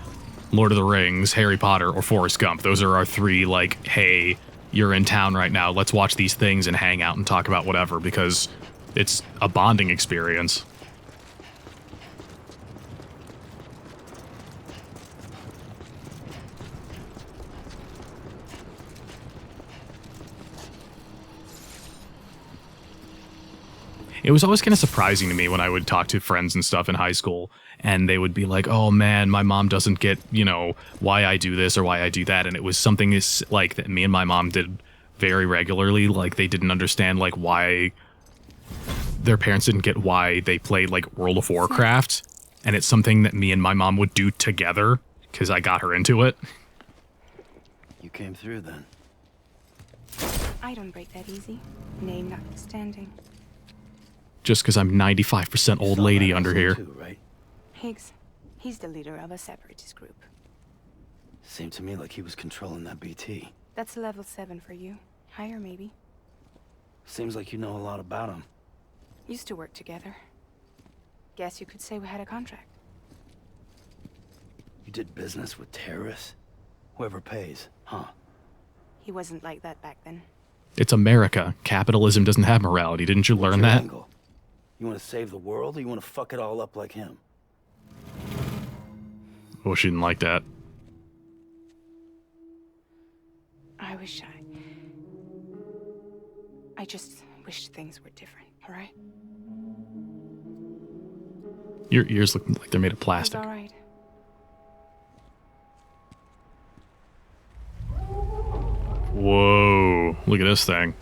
Lord of the Rings, Harry Potter, or Forrest Gump. Those are our 3, like, hey, you're in town right now, let's watch these things and hang out and talk about whatever, because it's a bonding experience. It was always kind of surprising to me when I would talk to friends and stuff in high school, and they would be like, oh man, my mom doesn't get, you know, why I do this or why I do that, and it was something like that me and my mom did very regularly. Like, they didn't understand, like, why their parents didn't get why they played, like, World of Warcraft, and it's something that me and my mom would do together, because I got her into it. You came through then. I don't break that easy. Name notwithstanding. Just because I'm 95% old lady under here. Too, right? Higgs. He's the leader of a separatist group. Seemed to me like he was controlling that BT. That's level 7 for you. Higher, maybe. Seems like you know a lot about him. Used to work together. Guess you could say we had a contract. You did business with terrorists? Whoever pays, huh? He wasn't like that back then. It's America. Capitalism doesn't have morality. Didn't you learn that? Angle? You want to save the world, or you want to fuck it all up like him? Oh, she didn't like that. I wish I just wished things were different, alright? Your ears look like they're made of plastic. It's alright. Whoa, look at this thing.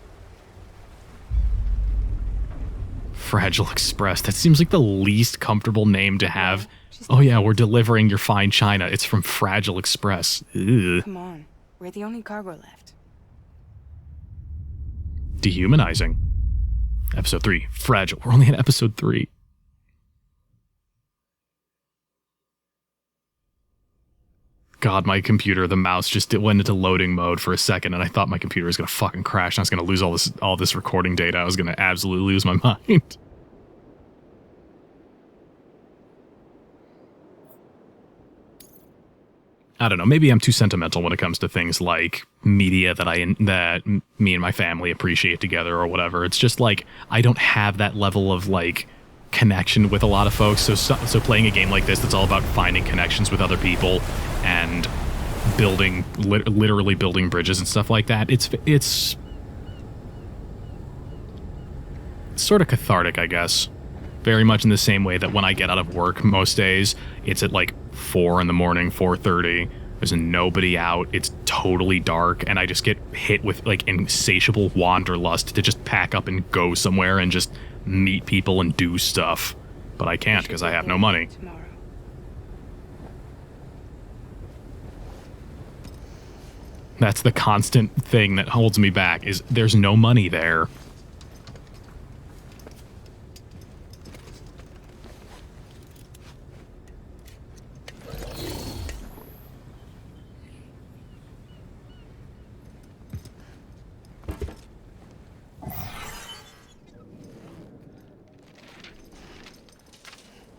Fragile Express. That seems like the least comfortable name to have. Oh yeah, we're delivering your fine china. It's from Fragile Express. Ugh. Come on, we're the only cargo left. Dehumanizing. Episode 3, Fragile. We're only in episode 3. God, my computer, the mouse just went into loading mode for a second, and I thought my computer was gonna fucking crash, and I was gonna lose all this recording data. I was gonna absolutely lose my mind. I don't know, maybe I'm too sentimental when it comes to things like media that me and my family appreciate together or whatever. It's just like I don't have that level of like connection with a lot of folks. So playing a game like this that's all about finding connections with other people and building literally building bridges and stuff like that. It's sort of cathartic, I guess. Very much in the same way that when I get out of work most days, it's at like 4 in the morning, 4:30. There's nobody out. It's totally dark, and I just get hit with like insatiable wanderlust to just pack up and go somewhere and just meet people and do stuff. But I can't because I have no money. Tomorrow. That's the constant thing that holds me back, is there's no money there.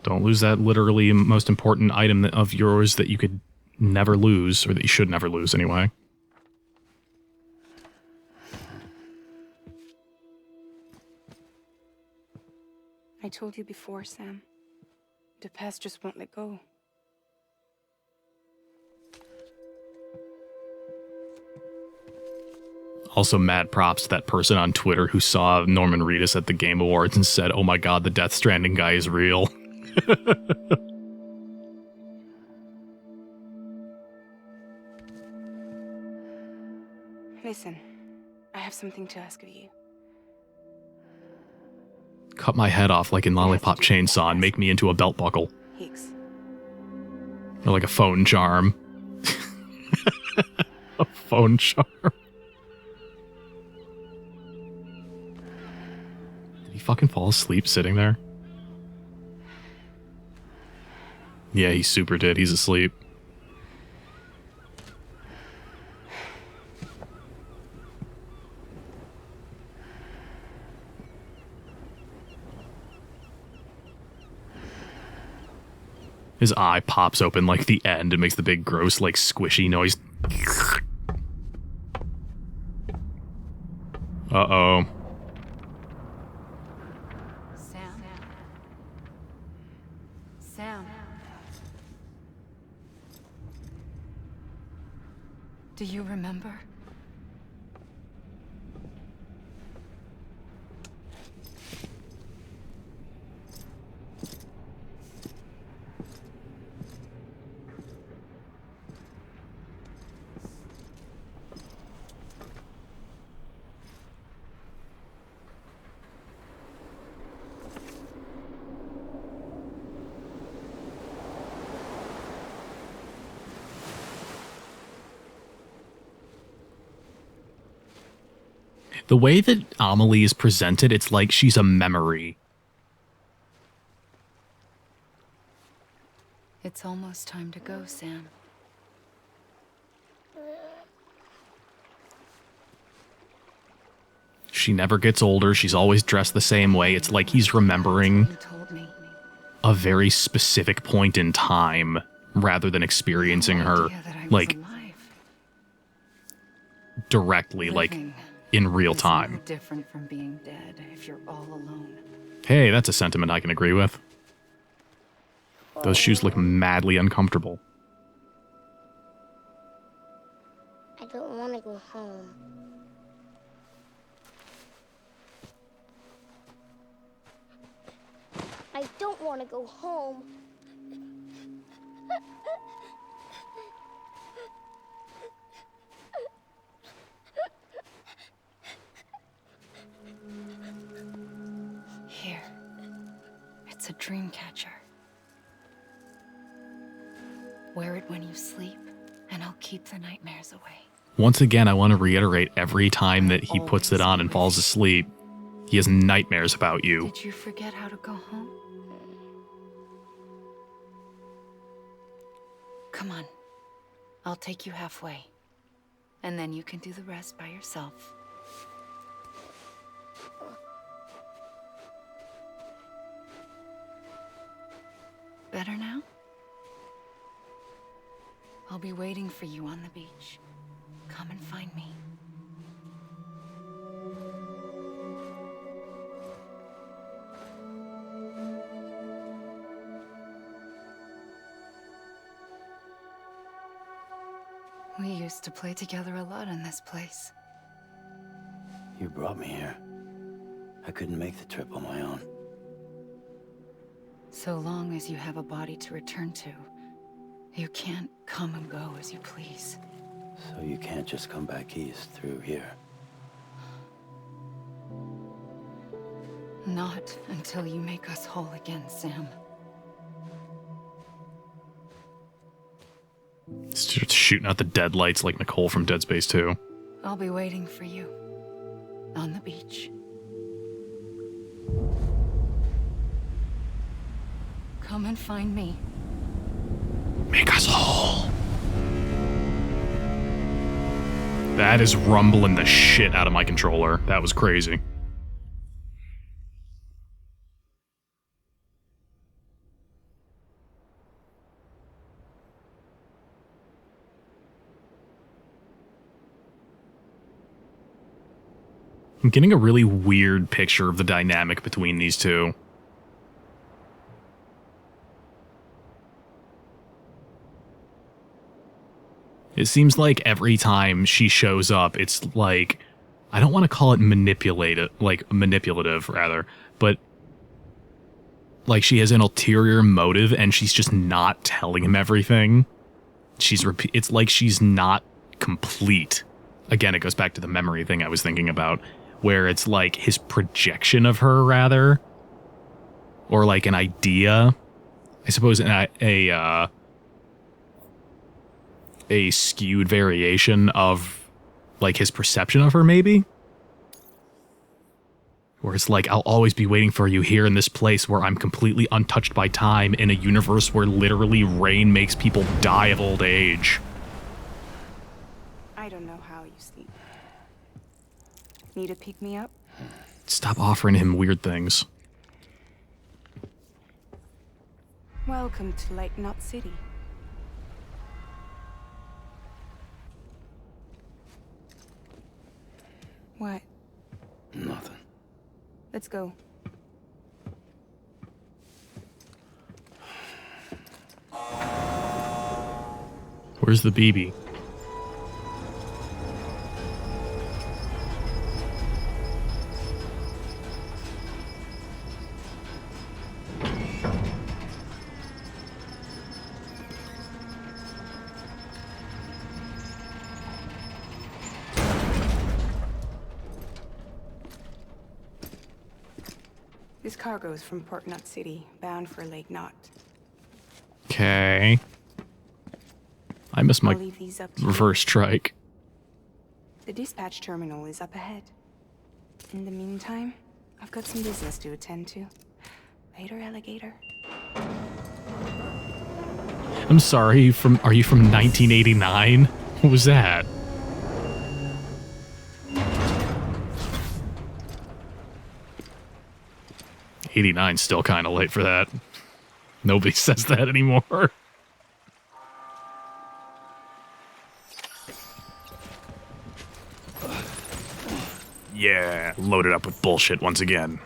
Don't lose that literally most important item of yours that you could never lose, or that you should never lose anyway. I told you before, Sam. The past just won't let go. Also, mad props to that person on Twitter who saw Norman Reedus at the Game Awards and said, "Oh my god, the Death Stranding guy is real." Listen, I have something to ask of you. Cut my head off like in Lollipop Chainsaw and make me into a belt buckle. Higgs. Or like a phone charm. A phone charm. Did he fucking fall asleep sitting there? Yeah, he super did. He's asleep. His eye pops open like the end and makes the big gross like squishy noise. Uh-oh. Sam. Sam. Do you remember? The way that Amelie is presented, it's like she's a memory. It's almost time to go, Sam. She never gets older. She's always dressed the same way. It's like he's remembering You told me. a very specific point in time rather than experiencing her Idea that I was like alive. directly, like Living in real is time. no different from being dead if you're all alone. Hey, that's a sentiment I can agree with. Those shoes look madly uncomfortable. I don't want to go home. I don't want to go home. Here. It's a dream catcher. Wear it when you sleep, and I'll keep the nightmares away. Once again, I want to reiterate, every time that he puts it on and falls asleep, he has nightmares about you. Did you forget how to go home? Come on. I'll take you halfway. And then you can do the rest by yourself. Better now? I'll be waiting for you on the beach. Come and find me. We used to play together a lot in this place. You brought me here. I couldn't make the trip on my own. So long as you have a body to return to, you can't come and go as you please. So you can't just come back east through here? Not until you make us whole again, Sam. Starts shooting out the deadlights like Nicole from Dead Space 2. I'll be waiting for you. On the beach. Come and find me. Make us whole. That is rumbling the shit out of my controller. That was crazy. I'm getting a really weird picture of the dynamic between these two. It seems like every time she shows up, it's like, I don't want to call it manipulative, but like she has an ulterior motive and she's just not telling him everything. It's like she's not complete. Again, it goes back to the memory thing I was thinking about, where it's like his projection of her, rather, or like an idea, I suppose, a skewed variation of like his perception of her, maybe, where it's like, I'll always be waiting for you here in this place where I'm completely untouched by time, in a universe where literally rain makes people die of old age. I don't know how you sleep. Need to pick me up? Stop offering him weird things. Welcome to Lake Knot City. What? Nothing. Let's go. Where's the BB? This cargo is from Port Knot City, bound for Lake Knot. Okay. I missed my I'll leave these up to reverse strike. The dispatch terminal is up ahead. In the meantime, I've got some business to attend to. Later, alligator. I'm sorry, are you from 1989? What was that? '89's still kind of late for that. Nobody says that anymore. Yeah, loaded up with bullshit once again.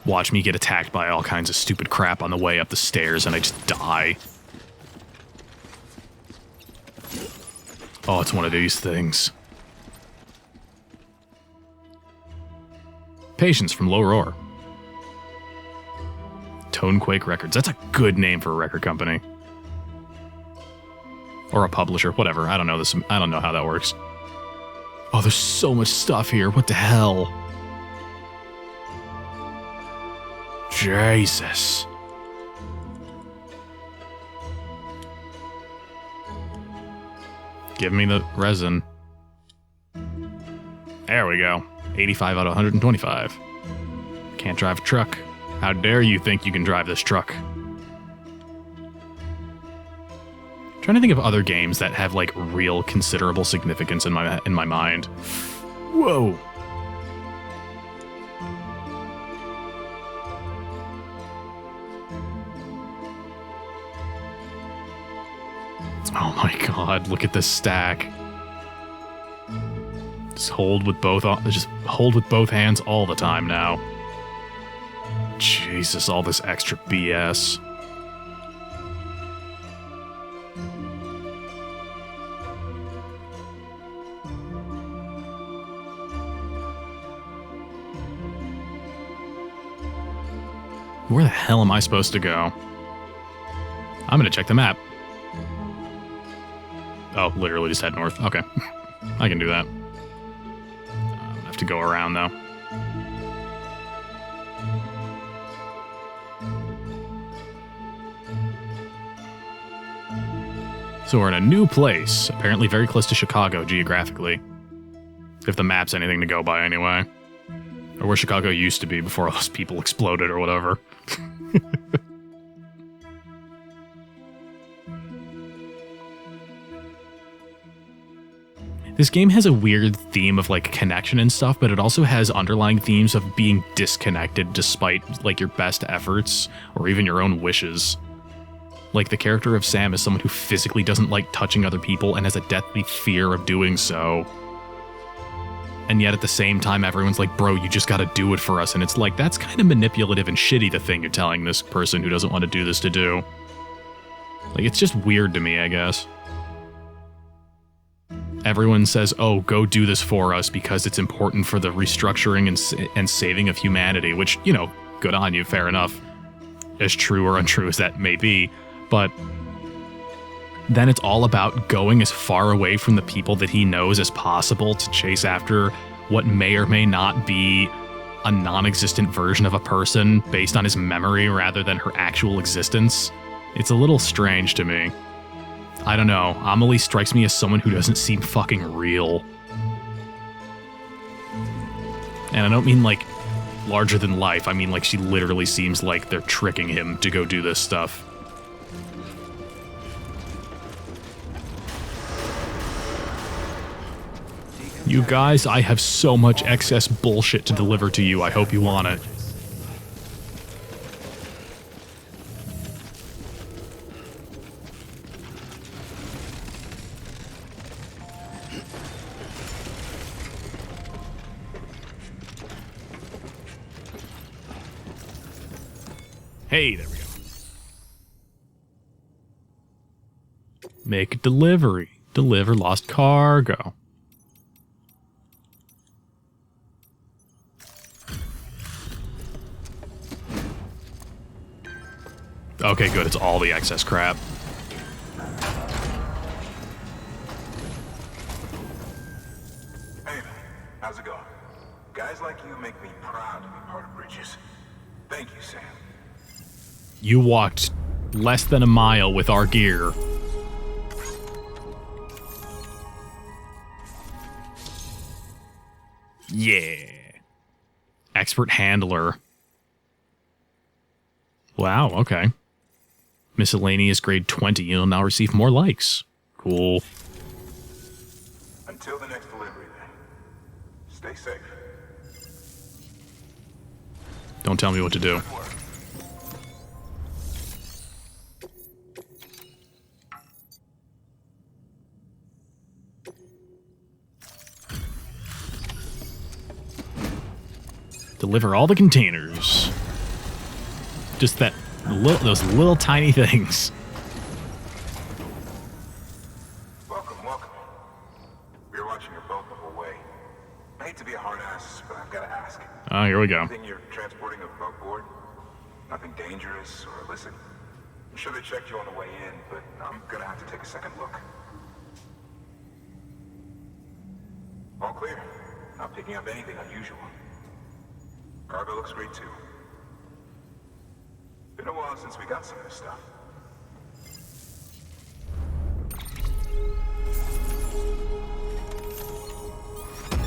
Watch me get attacked by all kinds of stupid crap on the way up the stairs and I just die. Oh, it's one of these things. Patience from Low Roar. Tonequake Records. That's a good name for a record company. Or a publisher, whatever. I don't know this. I don't know how that works. Oh, there's so much stuff here. What the hell? Jesus. Give me the resin. There we go. 85 out of 125. Can't drive a truck. How dare you think you can drive this truck? Trying to think of other games that have like real considerable significance in my mind. Whoa. Oh my god, look at this stack. Just hold with both hands all the time now. Jesus, all this extra BS. Where the hell am I supposed to go? I'm gonna check the map. Oh, literally just head north. Okay. I can do that. I have to go around, though. So we're in a new place, apparently very close to Chicago geographically. If the map's anything to go by, anyway. Or where Chicago used to be before all those people exploded or whatever. This game has a weird theme of, like, connection and stuff, but it also has underlying themes of being disconnected despite, like, your best efforts or even your own wishes. Like, the character of Sam is someone who physically doesn't like touching other people and has a deathly fear of doing so. And yet at the same time, everyone's like, bro, you just gotta do it for us. And it's like, that's kind of manipulative and shitty, the thing you're telling this person who doesn't want to do this to do. Like, it's just weird to me, I guess. Everyone says, oh, go do this for us because it's important for the restructuring and saving of humanity, which, you know, good on you, fair enough. As true or untrue as that may be. But then it's all about going as far away from the people that he knows as possible to chase after what may or may not be a non-existent version of a person based on his memory rather than her actual existence. It's a little strange to me. I don't know, Amelie strikes me as someone who doesn't seem fucking real. And I don't mean like larger than life, I mean like she literally seems like they're tricking him to go do this stuff. You guys, I have so much excess bullshit to deliver to you, I hope you want it. Hey, there we go. Make a delivery. Deliver lost cargo. Okay, good. It's all the excess crap. Hey, how's it going? Guys like you make me proud to be part of Bridges. Thank you, Sam. You walked less than a mile with our gear. Yeah. Expert handler. Wow, okay. Miscellaneous grade 20. You'll now receive more likes. Cool. Until the next delivery, then. Stay safe. Don't tell me what to do. Deliver all the containers. Just that those little tiny things. Welcome. We were watching your boat the whole way. I hate to be a hard ass, but I've got to ask. Oh, here we go. Anything you're transporting above board? Nothing dangerous or illicit? I'm sure they checked you on the way in, but I'm gonna have to take a second look. All clear. Not picking up anything unusual. Cargo looks great too. Been a while since we got some of this stuff.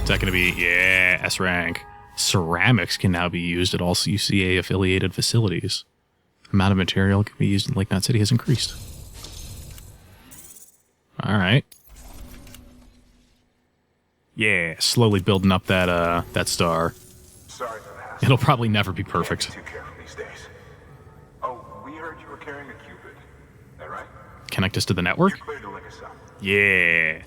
Is that going to be, yeah, S rank. Ceramics can now be used at all UCA affiliated facilities. Amount of material can be used in Lake Knot City has increased. Alright. Yeah, slowly building up that star. Sorry for that. It'll probably never be perfect. Too careful these days. Oh, we heard you were carrying a Cupid. That right? Connect us to the network? You're cleared to link Yeah.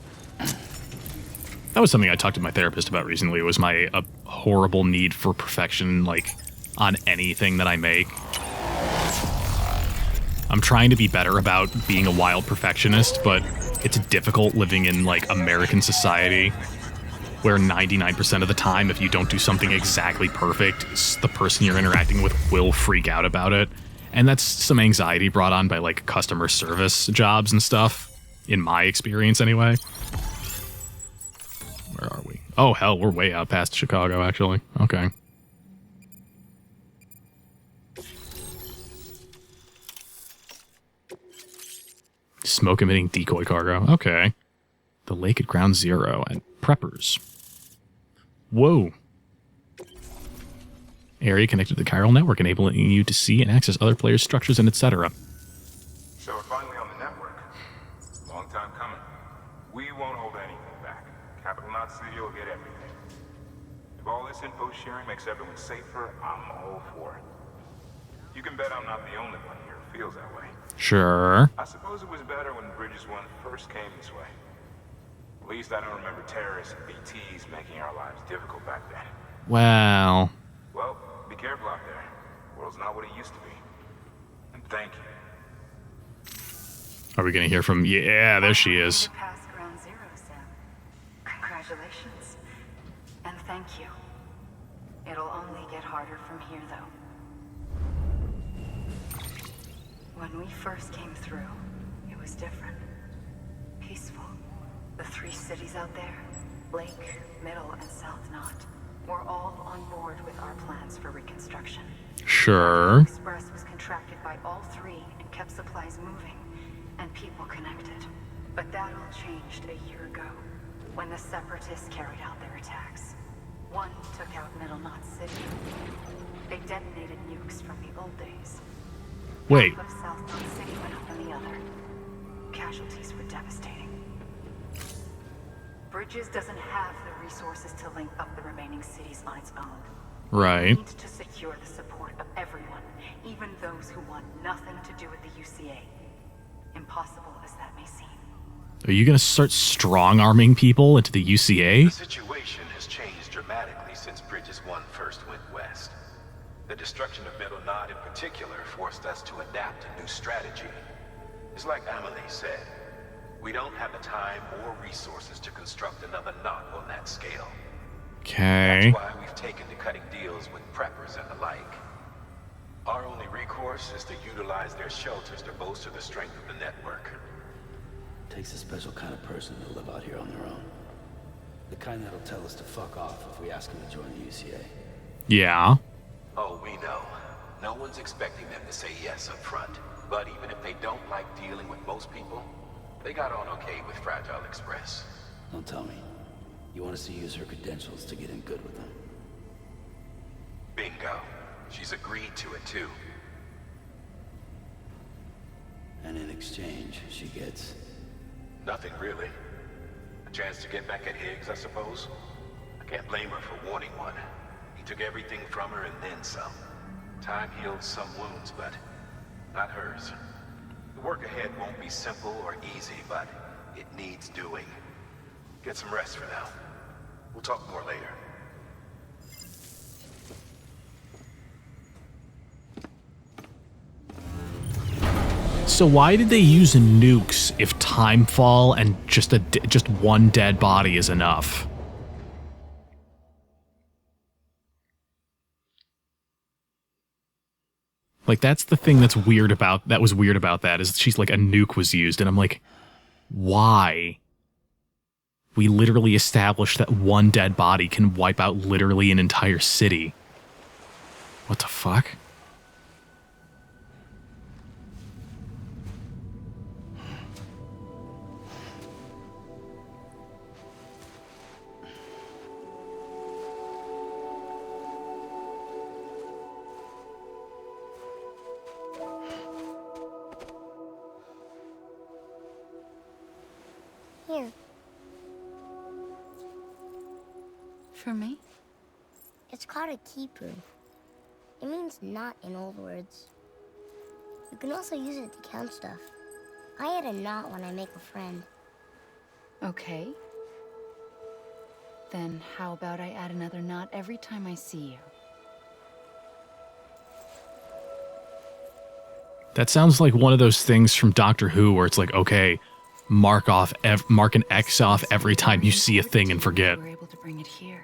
That was something I talked to my therapist about recently, was my horrible need for perfection, like, on anything that I make. I'm trying to be better about being a wild perfectionist, but it's difficult living in, like, American society, where 99% of the time, if you don't do something exactly perfect, the person you're interacting with will freak out about it. And that's some anxiety brought on by, like, customer service jobs and stuff, in my experience anyway. Where are we? Oh, hell, we're way out past Chicago, actually. Okay. Smoke-emitting decoy cargo. Okay. The lake at Ground Zero and preppers. Whoa. Area connected to the chiral network, enabling you to see and access other players' structures and etc. So we're finally on the network. Long time coming. We won't hold anything back. Capital Knot City will get everything. If all this info sharing makes everyone safer, I'm all for it. You can bet I'm not the only one here who feels that way. Sure. I suppose it was better when Bridges 1 first came this way. At least I don't remember terrorists and BTs making our lives difficult back then. Well, Be careful out there. The world's not what it used to be. And thank you. are we going to hear from... Yeah, there she is. Past Ground Zero, Sam. Congratulations. And thank you. It'll only get harder from here, though. When we first came through, it was different. Peaceful. The 3 cities out there, Lake, Middle, and South Knot, were all on board with our plans for reconstruction. Sure. Express was contracted by all 3 and kept supplies moving and people connected. But that all changed a year ago, when the Separatists carried out their attacks. One took out Middle Knot City. They detonated nukes from the old days. Wait. Half of South Knot City went up in the other. Casualties were devastating. Bridges doesn't have the resources to link up the remaining cities on its own. Right. It needs to secure the support of everyone, even those who want nothing to do with the UCA. Impossible as that may seem. Are you going to start strong-arming people into the UCA? The situation has changed dramatically since Bridges 1 first went west. The destruction of Middle Knot in particular forced us to adapt a new strategy. It's like Amelie said, we don't have the time or resources to construct another knot on that scale. Okay. That's why we've taken to cutting deals with preppers and the like. Our only recourse is to utilize their shelters to bolster the strength of the network. Takes a special kind of person to live out here on their own. The kind that'll tell us to fuck off if we ask them to join the UCA. Yeah. Oh, we know. No one's expecting them to say yes up front. But even if they don't like dealing with most people, they got on okay with Fragile Express. Don't tell me. You want us to use her credentials to get in good with them? Bingo. She's agreed to it too. And in exchange, she gets... Nothing really. A chance to get back at Higgs, I suppose. I can't blame her for wanting one. He took everything from her and then some. Time healed some wounds, but not hers. The work ahead won't be simple or easy, but it needs doing. Get some rest for now. We'll talk more later. So why did they use nukes if timefall and just one dead body is enough? Like, that's the thing that was weird about that, is she's like, a nuke was used, and I'm like, why? We literally established that one dead body can wipe out literally an entire city. What the fuck? Here. For me? It's called a keeper. It means knot in old words. You can also use it to count stuff. I add a knot when I make a friend. Okay. Then how about I add another knot every time I see you? That sounds like one of those things from Doctor Who where it's like, okay, mark an X off every time you see a thing and forget. You were able to bring it here.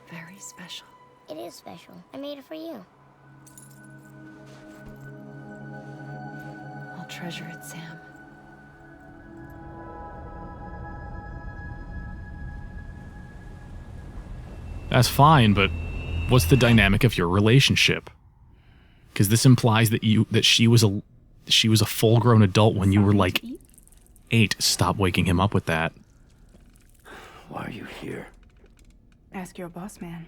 Very special. It is special. I made it for you. I'll treasure it, Sam. That's fine, but what's the dynamic of your relationship? Because this implies that she was a full-grown adult when you were like 8. Stop waking him up with that. Why are you here? Ask your boss man.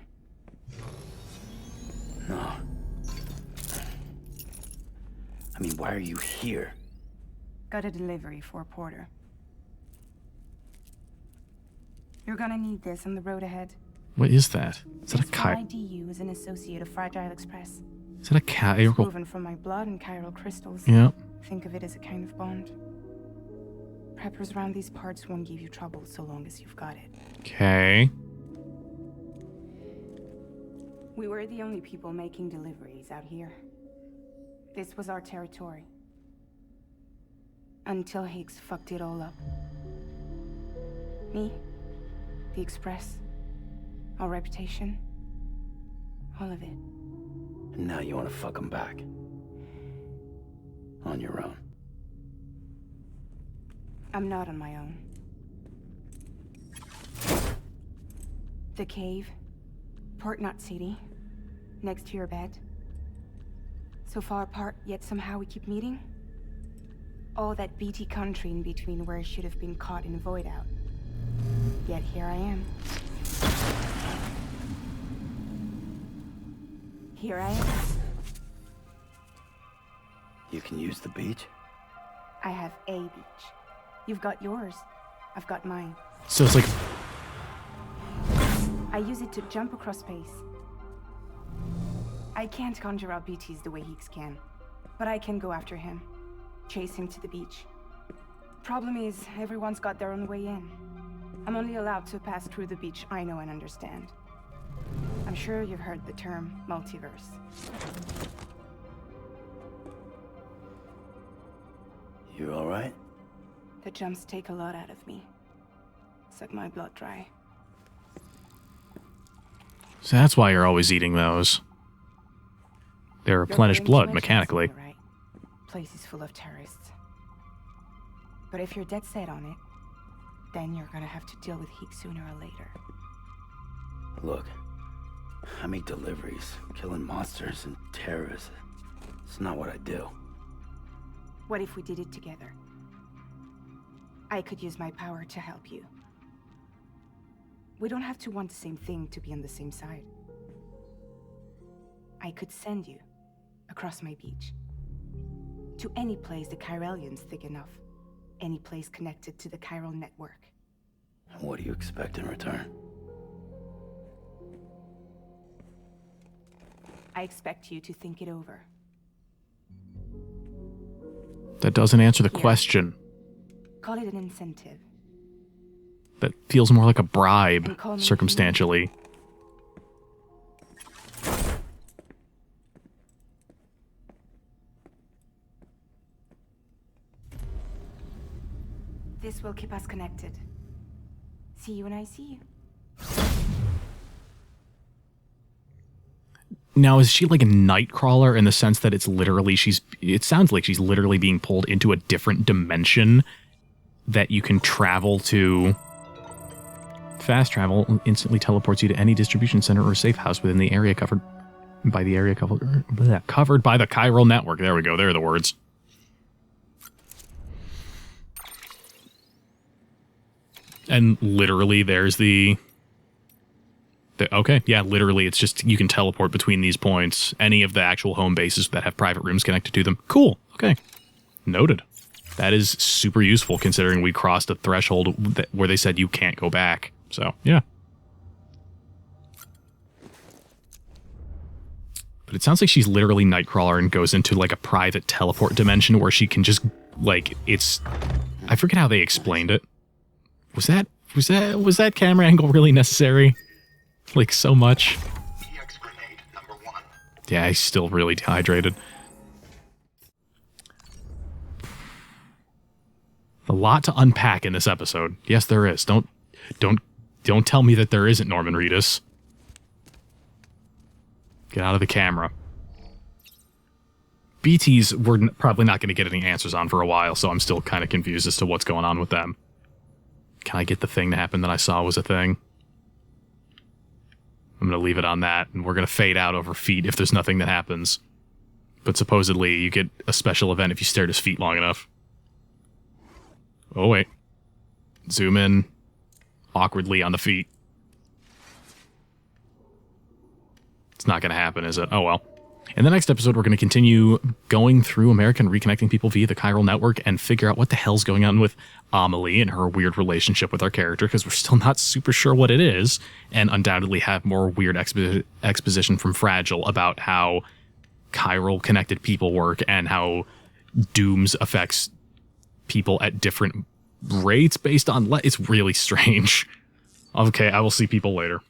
No. I mean, why are you here? Got a delivery for Porter. You're gonna need this on the road ahead. What is that? Is that a IDU is an associate of Fragile Express. Is that a chiral? Proven from my blood and chiral crystals. Yeah. Think of it as a kind of bond. Preppers around these parts won't give you trouble so long as you've got it. Okay. We were the only people making deliveries out here. This was our territory. Until Higgs fucked it all up. Me, the Express, our reputation, all of it. And now you want to fuck him back. On your own. I'm not on my own. The cave, Port Knot City, next to your bed. So far apart, yet somehow we keep meeting. All that BT country in between where I should have been caught in a void out. Yet here I am. Here I am. You can use the beach? I have a beach. You've got yours. I've got mine. So it's like... I use it to jump across space. I can't conjure out BTs the way Higgs can, but I can go after him. Chase him to the beach. Problem is, everyone's got their own way in. I'm only allowed to pass through the beach I know and understand. I'm sure you've heard the term multiverse. You alright? The jumps take a lot out of me. Suck my blood dry. So that's why you're always eating those. They replenish blood mechanically. Right. Place is full of terrorists. But if you're dead set on it, then you're gonna have to deal with Higgs sooner or later. Look, I make deliveries, killing monsters and terrorists. It's not what I do. What if we did it together? I could use my power to help you. We don't have to want the same thing to be on the same side. I could send you across my beach. To any place the Chiralian's thick enough. Any place connected to the chiral network. What do you expect in return? I expect you to think it over. That doesn't answer the question. Call it an incentive. That feels more like a bribe, circumstantially. This will keep us connected. See you when I see you. Now, is she like a nightcrawler in the sense that it's literally it sounds like she's literally being pulled into a different dimension that you can travel to. Fast travel instantly teleports you to any distribution center or safe house within the area covered by the covered by the chiral network. There we go. There are the words. And literally there's okay, yeah, literally it's just you can teleport between these points, any of the actual home bases that have private rooms connected to them. Cool. Okay. Noted. That is super useful considering we crossed a threshold where they said you can't go back. So, yeah. But it sounds like she's literally Nightcrawler and goes into like a private teleport dimension where she can just, like, I forget how they explained it. Was that camera angle really necessary? Like, so much? Yeah, he's still really dehydrated. A lot to unpack in this episode. Yes, there is. Don't tell me that there isn't, Norman Reedus. Get out of the camera. BTs we're probably not going to get any answers on for a while, so I'm still kind of confused as to what's going on with them. Can I get the thing to happen that I saw was a thing? I'm going to leave it on that, and we're going to fade out over feet if there's nothing that happens. But supposedly, you get a special event if you stare at his feet long enough. Oh, wait. Zoom in awkwardly on the feet. It's not going to happen, is it? Oh, well. In the next episode, we're going to continue going through America and reconnecting people via the chiral network and figure out what the hell's going on with Amelie and her weird relationship with our character, because we're still not super sure what it is, and undoubtedly have more weird exposition from Fragile about how chiral connected people work and how dooms affects people at different rates based on... It's really strange. Okay, I will see people later.